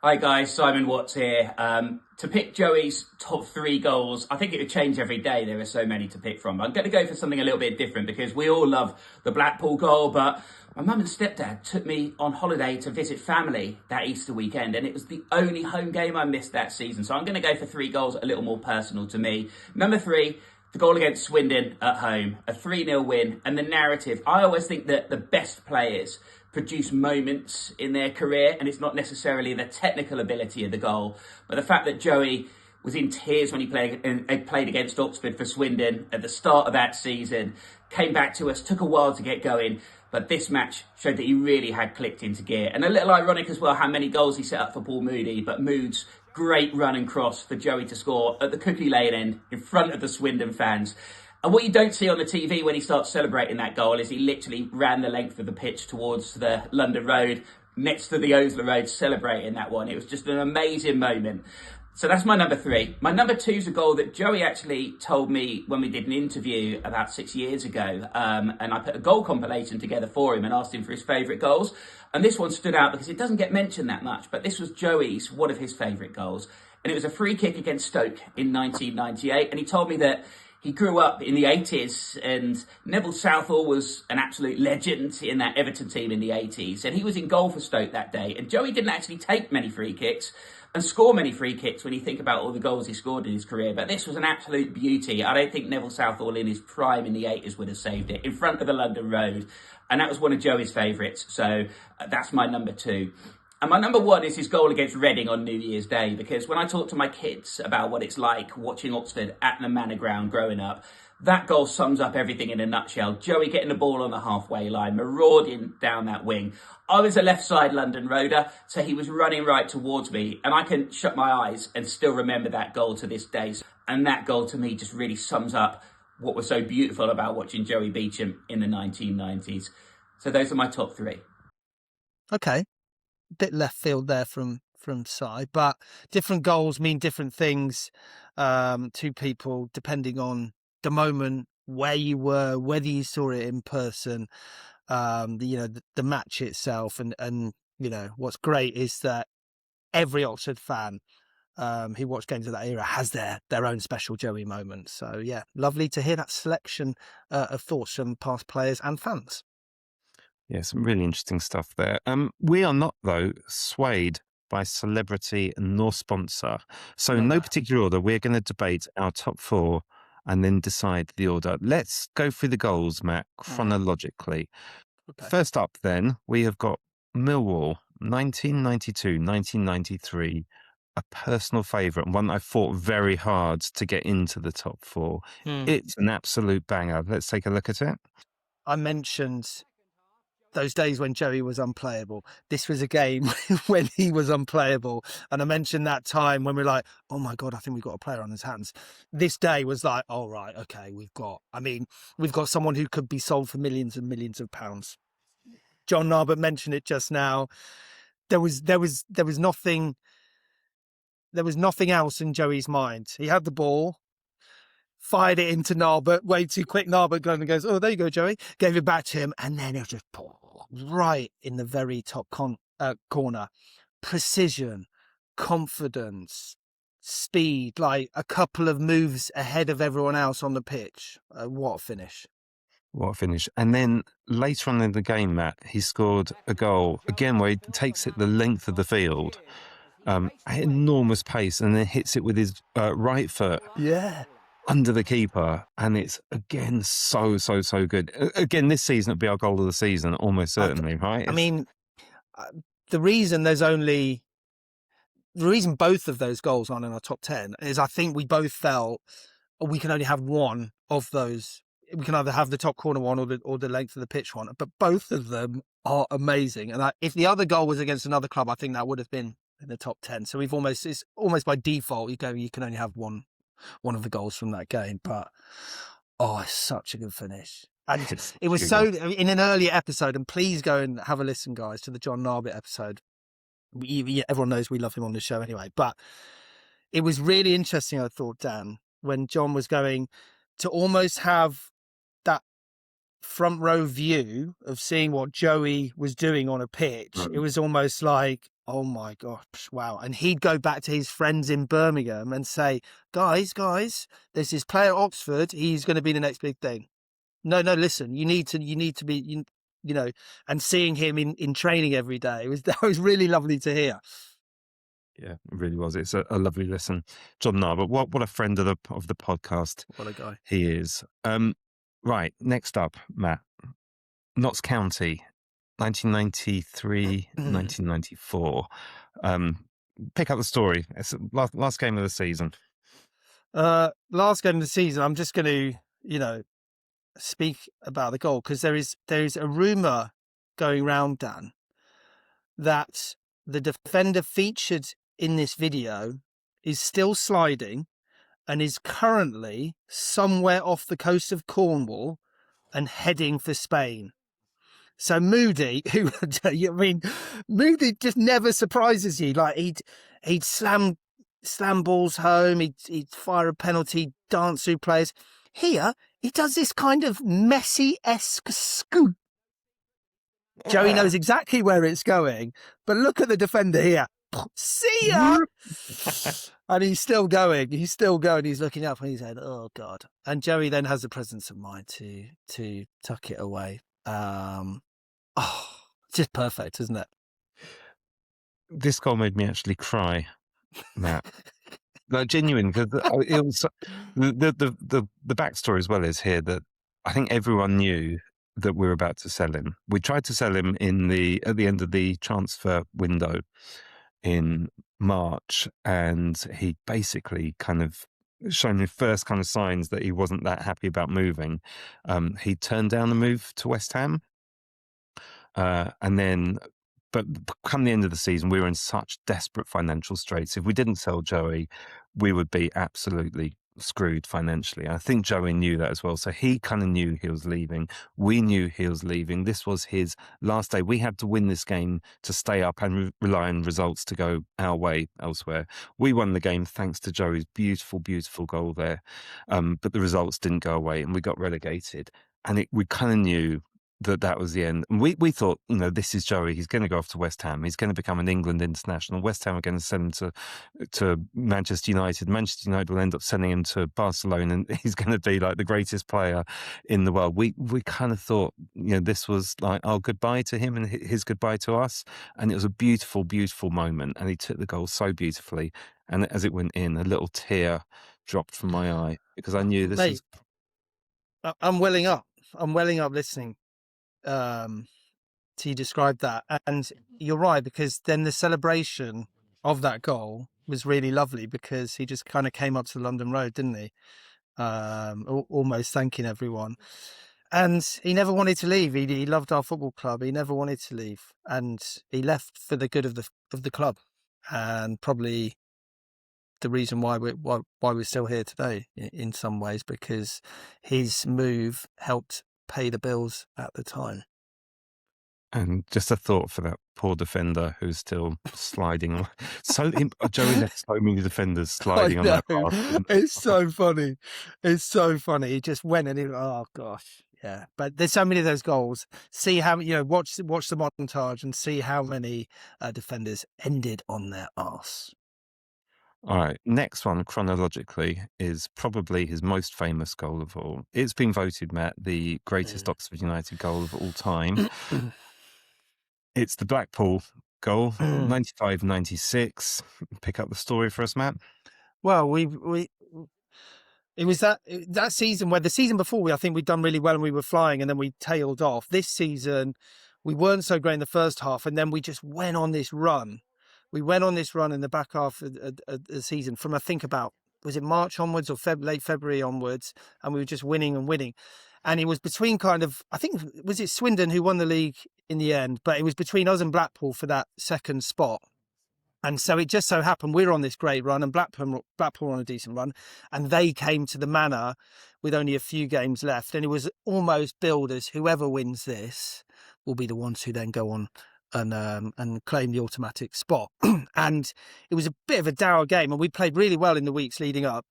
Hi guys, Simon Watts here. To pick Joey's top 3 goals, I think it would change every day. There are so many to pick from. I'm going to go for something a little bit different because we all love the Blackpool goal, but my mum and stepdad took me on holiday to visit family that Easter weekend, and it was the only home game I missed that season. So I'm going to go for 3 goals a little more personal to me. Number 3, the goal against Swindon at home, a 3-0 win, and the narrative. I always think that the best players produce moments in their career, and it's not necessarily the technical ability of the goal, but the fact that Joey was in tears when he played against Oxford for Swindon at the start of that season, came back to us, took a while to get going, but this match showed that he really had clicked into gear. And a little ironic as well how many goals he set up for Paul Moody, but Mood's great run and cross for Joey to score at the Cookie Lane end in front of the Swindon fans. And what you don't see on the TV when he starts celebrating that goal is he literally ran the length of the pitch towards the London Road, next to the Osler Road, celebrating that one. It was just an amazing moment. So that's my number 3. My number 2 is a goal that Joey actually told me when we did an interview about 6 years ago. And I put a goal compilation together for him and asked him for his favourite goals. And this one stood out because it doesn't get mentioned that much, but this was Joey's, one of his favourite goals. And it was a free kick against Stoke in 1998. And he told me that he grew up in the 80s and Neville Southall was an absolute legend in that Everton team in the 80s. And he was in goal for Stoke that day. And Joey didn't actually take many free kicks and score many free kicks when you think about all the goals he scored in his career. But this was an absolute beauty. I don't think Neville Southall in his prime in the 80s would have saved it in front of the London Road. And that was one of Joey's favourites. So that's my number 2. And my number 1 is his goal against Reading on New Year's Day, because when I talk to my kids about what it's like watching Oxford at the Manor Ground growing up, that goal sums up everything in a nutshell. Joey getting the ball on the halfway line, marauding down that wing. I was a left side London Roader, so he was running right towards me, and I can shut my eyes and still remember that goal to this day. And that goal to me just really sums up what was so beautiful about watching Joey Beauchamp in the 1990s. So those are my top 3. Okay. Bit left field there from Si, but different goals mean different things to people depending on the moment, where you were, whether you saw it in person, the match itself, and what's great is that every Oxford fan who watched games of that era has their own special Joey moment. So yeah, lovely to hear that selection of thoughts from past players and fans. Yeah, some really interesting stuff there. We are not, though, swayed by celebrity nor sponsor. So in no particular order, we're going to debate our top 4 and then decide the order. Let's go through the goals, Matt, chronologically. Okay. First up, then, we have got Millwall, 1992, 1993, a personal favourite and one I fought very hard to get into the top 4. It's an absolute banger. Let's take a look at it. I mentioned those days when Joey was unplayable. This was a game when he was unplayable. And I mentioned that time when we're like, oh my God, I think we've got a player on his hands. This day was like, all right, okay, we've got someone who could be sold for millions and millions of pounds. John Narbert mentioned it just now. There was nothing else in Joey's mind. He had the ball, fired it into Narbert, way too quick. Narbert goes, oh, there you go, Joey. Gave it back to him, and then it was just right in the very top corner. Precision, confidence, speed, like a couple of moves ahead of everyone else on the pitch. What a finish. What a finish. And then later on in the game, Matt, he scored a goal, again, where he takes it the length of the field, at enormous pace, and then hits it with his right foot. Yeah. Under the keeper, and it's again so good. Again, this season it'll be our goal of the season, almost certainly, right? I mean, the reason both of those goals aren't in our top 10 is I think we both felt we can only have one of those. We can either have the top corner one or the length of the pitch one, but both of them are amazing. And if the other goal was against another club, I think that would have been in the top 10. So it's almost by default, you can only have one of the goals from that game. But it's such a good finish. And it was so in an earlier episode, and please go and have a listen, guys, to the John Narbert episode. Everyone knows we love him on the show anyway, but it was really interesting, I thought, Dan, when John was going to almost have that front row view of seeing what Joey was doing on a pitch. It was almost like, oh my gosh, wow. And he'd go back to his friends in Birmingham and say, guys, there's this player at Oxford. He's going to be the next big thing. No, listen, you need to be, and seeing him in training every day, that was really lovely to hear. Yeah, it really was. It's a lovely listen. John Narbert, what a friend of the podcast. What a guy. He is. Right, next up, Matt. Notts County, 1993, 1994. Pick up the story. It's last game of the season. Last game of the season, I'm just going to, speak about the goal, because there is a rumour going round, Dan, that the defender featured in this video is still sliding and is currently somewhere off the coast of Cornwall and heading for Spain. So Moody, Moody just never surprises you. Like he'd slam slam balls home, he'd fire a penalty, dance through players. Here, he does this kind of Messi-esque scoop. Joey knows exactly where it's going, but look at the defender here. See ya! And he's still going. He's looking up and he's saying, oh, God. And Joey then has the presence of mind to tuck it away. Just perfect, isn't it? This goal made me actually cry, Matt. Like, genuine, because it was the backstory as well is here that I think everyone knew that we were about to sell him. We tried to sell him at the end of the transfer window in March, and he basically kind of shown the first kind of signs that he wasn't that happy about moving. He turned down the move to West Ham, but come the end of the season, we were in such desperate financial straits. If we didn't sell Joey, we would be absolutely screwed financially. I think Joey knew that as well. So he kind of knew he was leaving. We knew he was leaving. This was his last day. We had to win this game to stay up and rely on results to go our way elsewhere. We won the game thanks to Joey's beautiful, beautiful goal there. But the results didn't go away and we got relegated. And we kind of knew that was the end. And we thought, this is Joey. He's going to go off to West Ham. He's going to become an England international. West Ham are going to send him to Manchester United. Manchester United will end up sending him to Barcelona, and he's going to be like the greatest player in the world. We kind of thought, this was like our goodbye to him and his goodbye to us. And it was a beautiful, beautiful moment. And he took the goal so beautifully. And as it went in, a little tear dropped from my eye because I knew this is... I'm welling up. Listening to you describe that, and you're right, because then the celebration of that goal was really lovely because he just kind of came up to the London Road, didn't he? Almost thanking everyone, and he never wanted to leave. He loved our football club. He never wanted to leave, and he left for the good of the club, and probably the reason why we're still here today in some ways, because his move helped pay the bills at the time. And just a thought for that poor defender who's still sliding. Joey left so many defenders sliding on that path. It's so funny. It's so funny. He just went and oh gosh, yeah. But there's so many of those goals. See how watch the montage and see how many defenders ended on their arse. All right, next one chronologically is probably his most famous goal of all. It's been voted, Matt, the greatest Oxford United goal of all time. It's the Blackpool goal, 95-96. Pick up the story for us, Matt. Well, it was that season where the season before I think we'd done really well and we were flying, and then we tailed off. This season, we weren't so great in the first half, and then we just went on this run. We went on this run in the back half of the season from, I think, about, was it March onwards or late February onwards? And we were just winning and winning. And it was between kind of, I think, was it Swindon who won the league in the end? But it was between us and Blackpool for that second spot. And so it just so happened we were on this great run and Blackpool were on a decent run. And they came to the Manor with only a few games left. And it was almost billed as whoever wins this will be the ones who then go on and claim the automatic spot. And it was a bit of a dour game, and we played really well in the weeks leading up,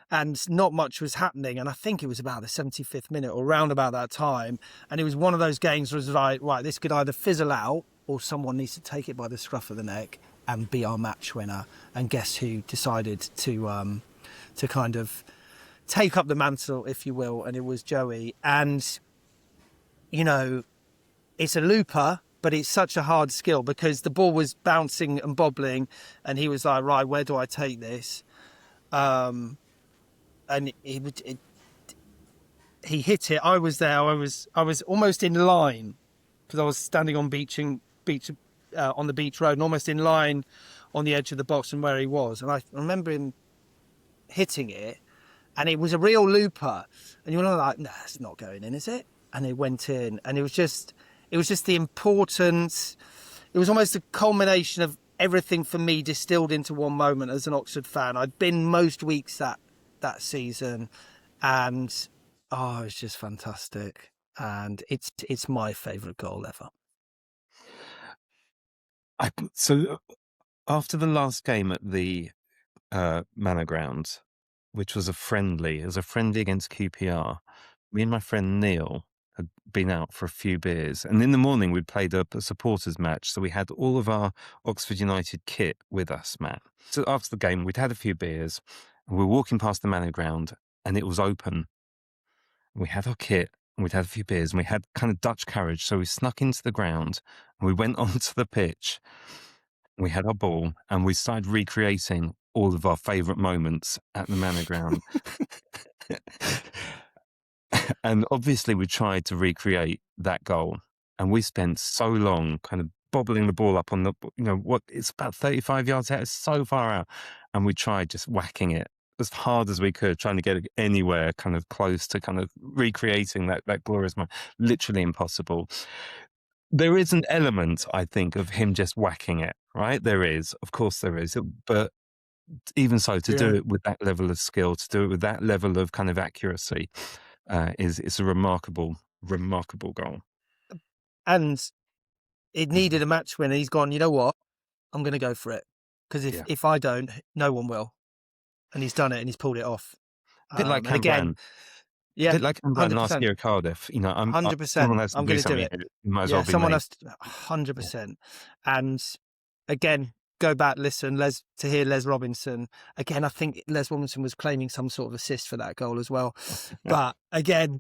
and not much was happening. And I think it was about the 75th minute or round about that time, and it was one of those games where it was like, right, this could either fizzle out or someone needs to take it by the scruff of the neck and be our match winner. And guess who decided to kind of take up the mantle, if you will, and it was Joey. And it's a looper, but it's such a hard skill because the ball was bouncing and bobbling, and he was like, right, where do I take this? And he hit it. I was there. I was almost in line because I was standing on on the beach road, and almost in line on the edge of the box and where he was. And I remember him hitting it, and it was a real looper. And you were like, nah, it's not going in, is it? And it went in, and it was just the importance. It was almost a culmination of everything for me distilled into one moment as an Oxford fan. I'd been most weeks that season, and it was just fantastic. And it's my favourite goal ever. So after the last game at the Manor Ground, which was a friendly. It was a friendly against QPR. Me and my friend Neil had been out for a few beers, and in the morning we'd played a supporters match, so we had all of our Oxford United kit with us, Matt. So after the game, we'd had a few beers, and we were walking past the Manor Ground, and it was open. We had our kit, and we'd had a few beers, and we had kind of Dutch courage, so we snuck into the ground, and we went onto the pitch. We had our ball, and we started recreating all of our favourite moments at the Manor Ground. And obviously we tried to recreate that goal, and we spent so long kind of bobbling the ball up on the, it's about 35 yards out, it's so far out, and we tried just whacking it as hard as we could, trying to get it anywhere kind of close to kind of recreating that glorious moment. Literally impossible. There is an element, I think, of him just whacking it, right? There is, of course there is, but even so, to do it with that level of skill, to do it with that level of kind of accuracy, is a remarkable goal. And it needed a match winner. He's gone, you know what? I'm going to go for it. Because if I don't, no one will. And he's done it, and he's pulled it off. A bit like and again, a bit like Cameron last year at Cardiff. 100%. I'm going to do it. You might as well be someone me. has 100%. And again, go back, listen, to hear Les Robinson. Again, I think Les Robinson was claiming some sort of assist for that goal as well. But again,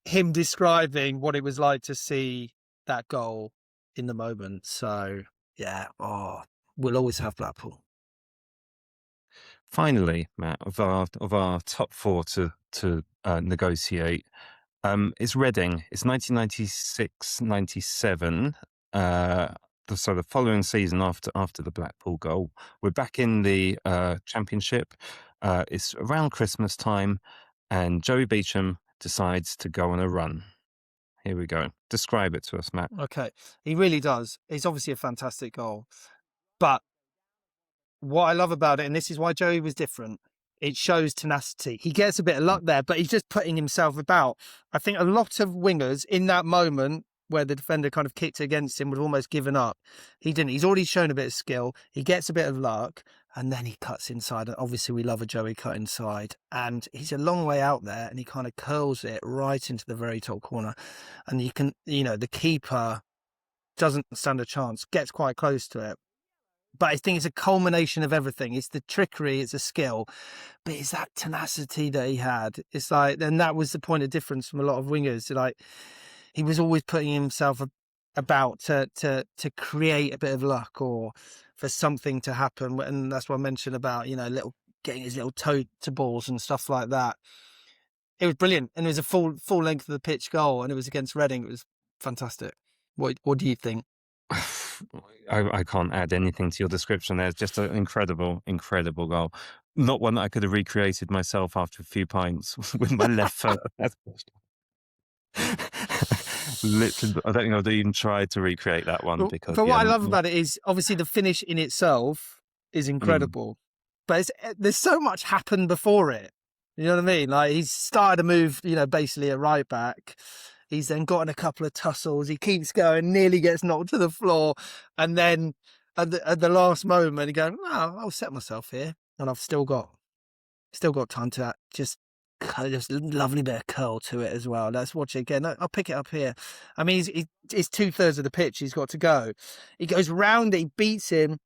him describing what it was like to see that goal in the moment. So we'll always have Blackpool. Finally, Matt, of our top four to negotiate, it's Reading. It's 1996-97. So the following season after the Blackpool goal, we're back in the Championship. It's around Christmas time, and Joey Beauchamp decides to go on a run. Here we go. Describe it to us, Matt. Okay, he really does. It's obviously a fantastic goal, but what I love about it, and this is why Joey was different, it shows tenacity. He gets a bit of luck there, but he's just putting himself about. I think a lot of wingers in that moment where the defender kind of kicked against him would have almost given up. He didn't. He's already shown a bit of skill. He gets a bit of luck, and then he cuts inside. And obviously, we love a Joey cut inside. And he's a long way out there, and he kind of curls it right into the very top corner. And you can, the keeper doesn't stand a chance, gets quite close to it. But I think it's a culmination of everything. It's the trickery, it's a skill, but it's that tenacity that he had. It's like, and that was the point of difference from a lot of wingers. Like, he was always putting himself about to create a bit of luck or for something to happen. And that's what I mentioned about, getting his little toe to balls and stuff like that. It was brilliant. And it was a full length of the pitch goal, and it was against Reading. It was fantastic. What do you think? I can't add anything to your description. There's just an incredible goal. Not one that I could have recreated myself after a few pints with my left foot. Literally, I don't think I've even tried to recreate that one. But what I love about it is obviously the finish in itself is incredible, but there's so much happened before it. You know what I mean? Like, he's started to move, basically a right back. He's then gotten a couple of tussles. He keeps going, nearly gets knocked to the floor. And then at the last moment, he goes, I'll set myself here. And I've still got time to just lovely bit of curl to it as well. Let's watch it again. I'll pick it up here. I mean, it's 2/3 of the pitch he's got to go. He goes round it, he beats him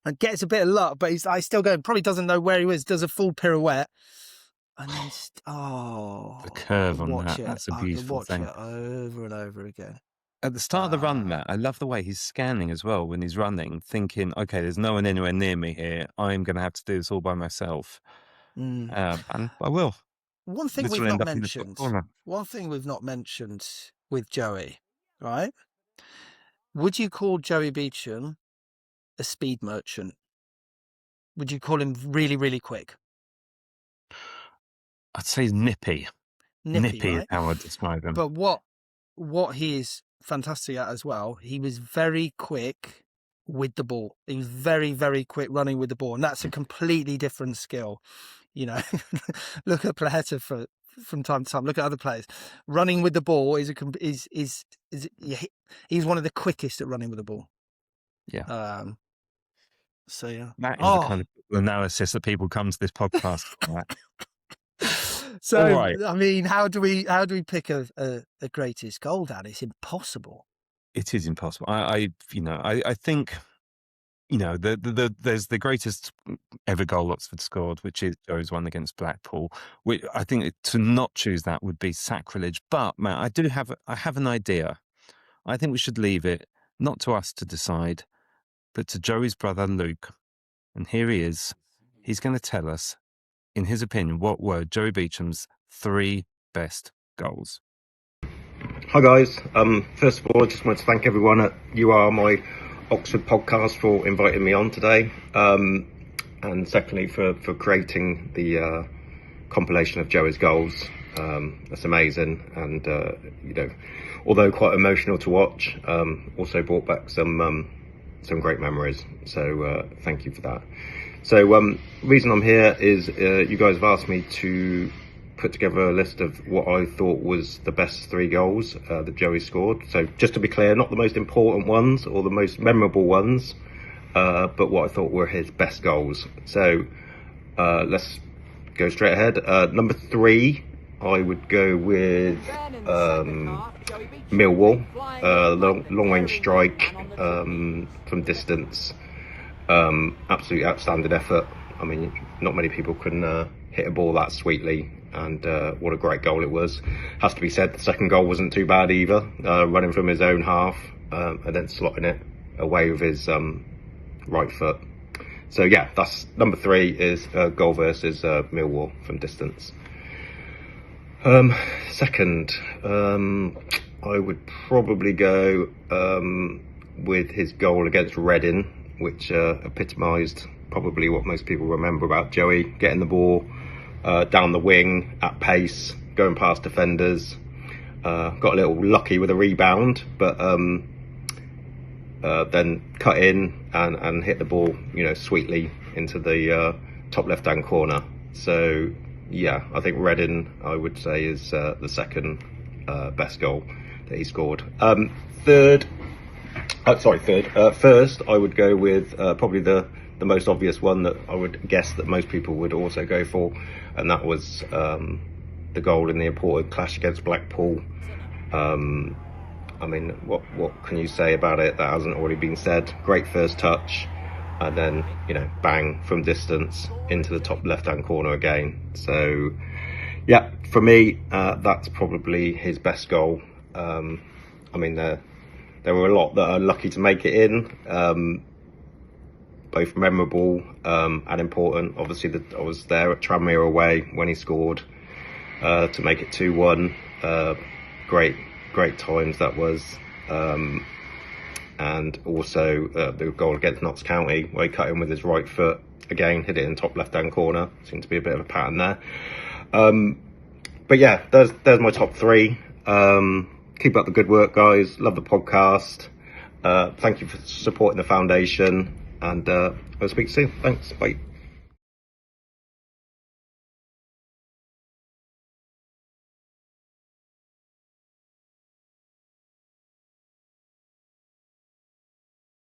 and gets a bit of luck, but he's still going, probably doesn't know where he is, does a full pirouette. And then, the curve on that. That's a beautiful thing. Watch it over and over again. At the start of the run, Matt, I love the way he's scanning as well when he's running, thinking, okay, there's no one anywhere near me here. I'm going to have to do this all by myself. And I will. One thing we've not mentioned with Joey, right? Would you call Joey Beauchamp a speed merchant? Would you call him really, really quick? I'd say nippy. Nippy right? is how I'd describe him. But what he is fantastic at as well, he was very quick with the ball. He was very, very quick running with the ball, and that's a completely different skill. Look at Plaheta from time to time. Look at other players. Running with the ball he's one of the quickest at running with the ball. Yeah. So yeah. That is the kind of analysis that people come to this podcast for. Right? So All right. I mean, how do we pick a greatest goal, Dan? It's impossible. It is impossible. I think, there's the greatest ever goal Oxford scored, which is Joe's one against Blackpool. Which I think to not choose that would be sacrilege. But Matt, I have an idea. I think we should leave it not to us to decide, but to Joey's brother Luke. And here he is. He's going to tell us, in his opinion, what were Joey Beauchamp's 3 best goals. Hi guys, first of all I just wanted to thank everyone at You Are My Oxford podcast for inviting me on today, and secondly for creating the compilation of Joey's goals. That's amazing, and although quite emotional to watch, also brought back some great memories, so thank you for that. So reason I'm here is you guys have asked me to put together a list of what I thought was the best 3 goals that Joey scored. So just to be clear, not the most important ones or the most memorable ones, but what I thought were his best goals. So let's go straight ahead. Number 3, I would go with Millwall, long range strike from distance. Absolutely outstanding effort. I mean, not many people can hit a ball that sweetly, and what a great goal it was. Has to be said, the second goal wasn't too bad either, running from his own half and then slotting it away with his right foot. So yeah, that's number 3 is goal versus Millwall from distance. Second, I would probably go with his goal against Reading, which epitomised probably what most people remember about Joey, getting the ball down the wing at pace, going past defenders. Got a little lucky with a rebound, but then cut in and hit the ball, sweetly into the top left-hand corner. So yeah, I think Reading, I would say, is the second best goal that he scored. First, I would go with probably the most obvious one that I would guess that most people would also go for, and that was the goal in the important clash against Blackpool. I mean, what can you say about it that hasn't already been said? Great first touch, and then bang from distance into the top left-hand corner again. So yeah, for me, that's probably his best goal. I mean, there were a lot that are lucky to make it in, both memorable and important. Obviously, I was there at Tranmere away when he scored to make it 2-1. Great times that was. And also the goal against Notts County, where he cut in with his right foot. Again, hit it in top left-hand corner. Seemed to be a bit of a pattern there. But yeah, there's my top 3. Keep up the good work, guys. Love the podcast. Thank you for supporting the foundation, and I'll speak soon. Thanks. Bye.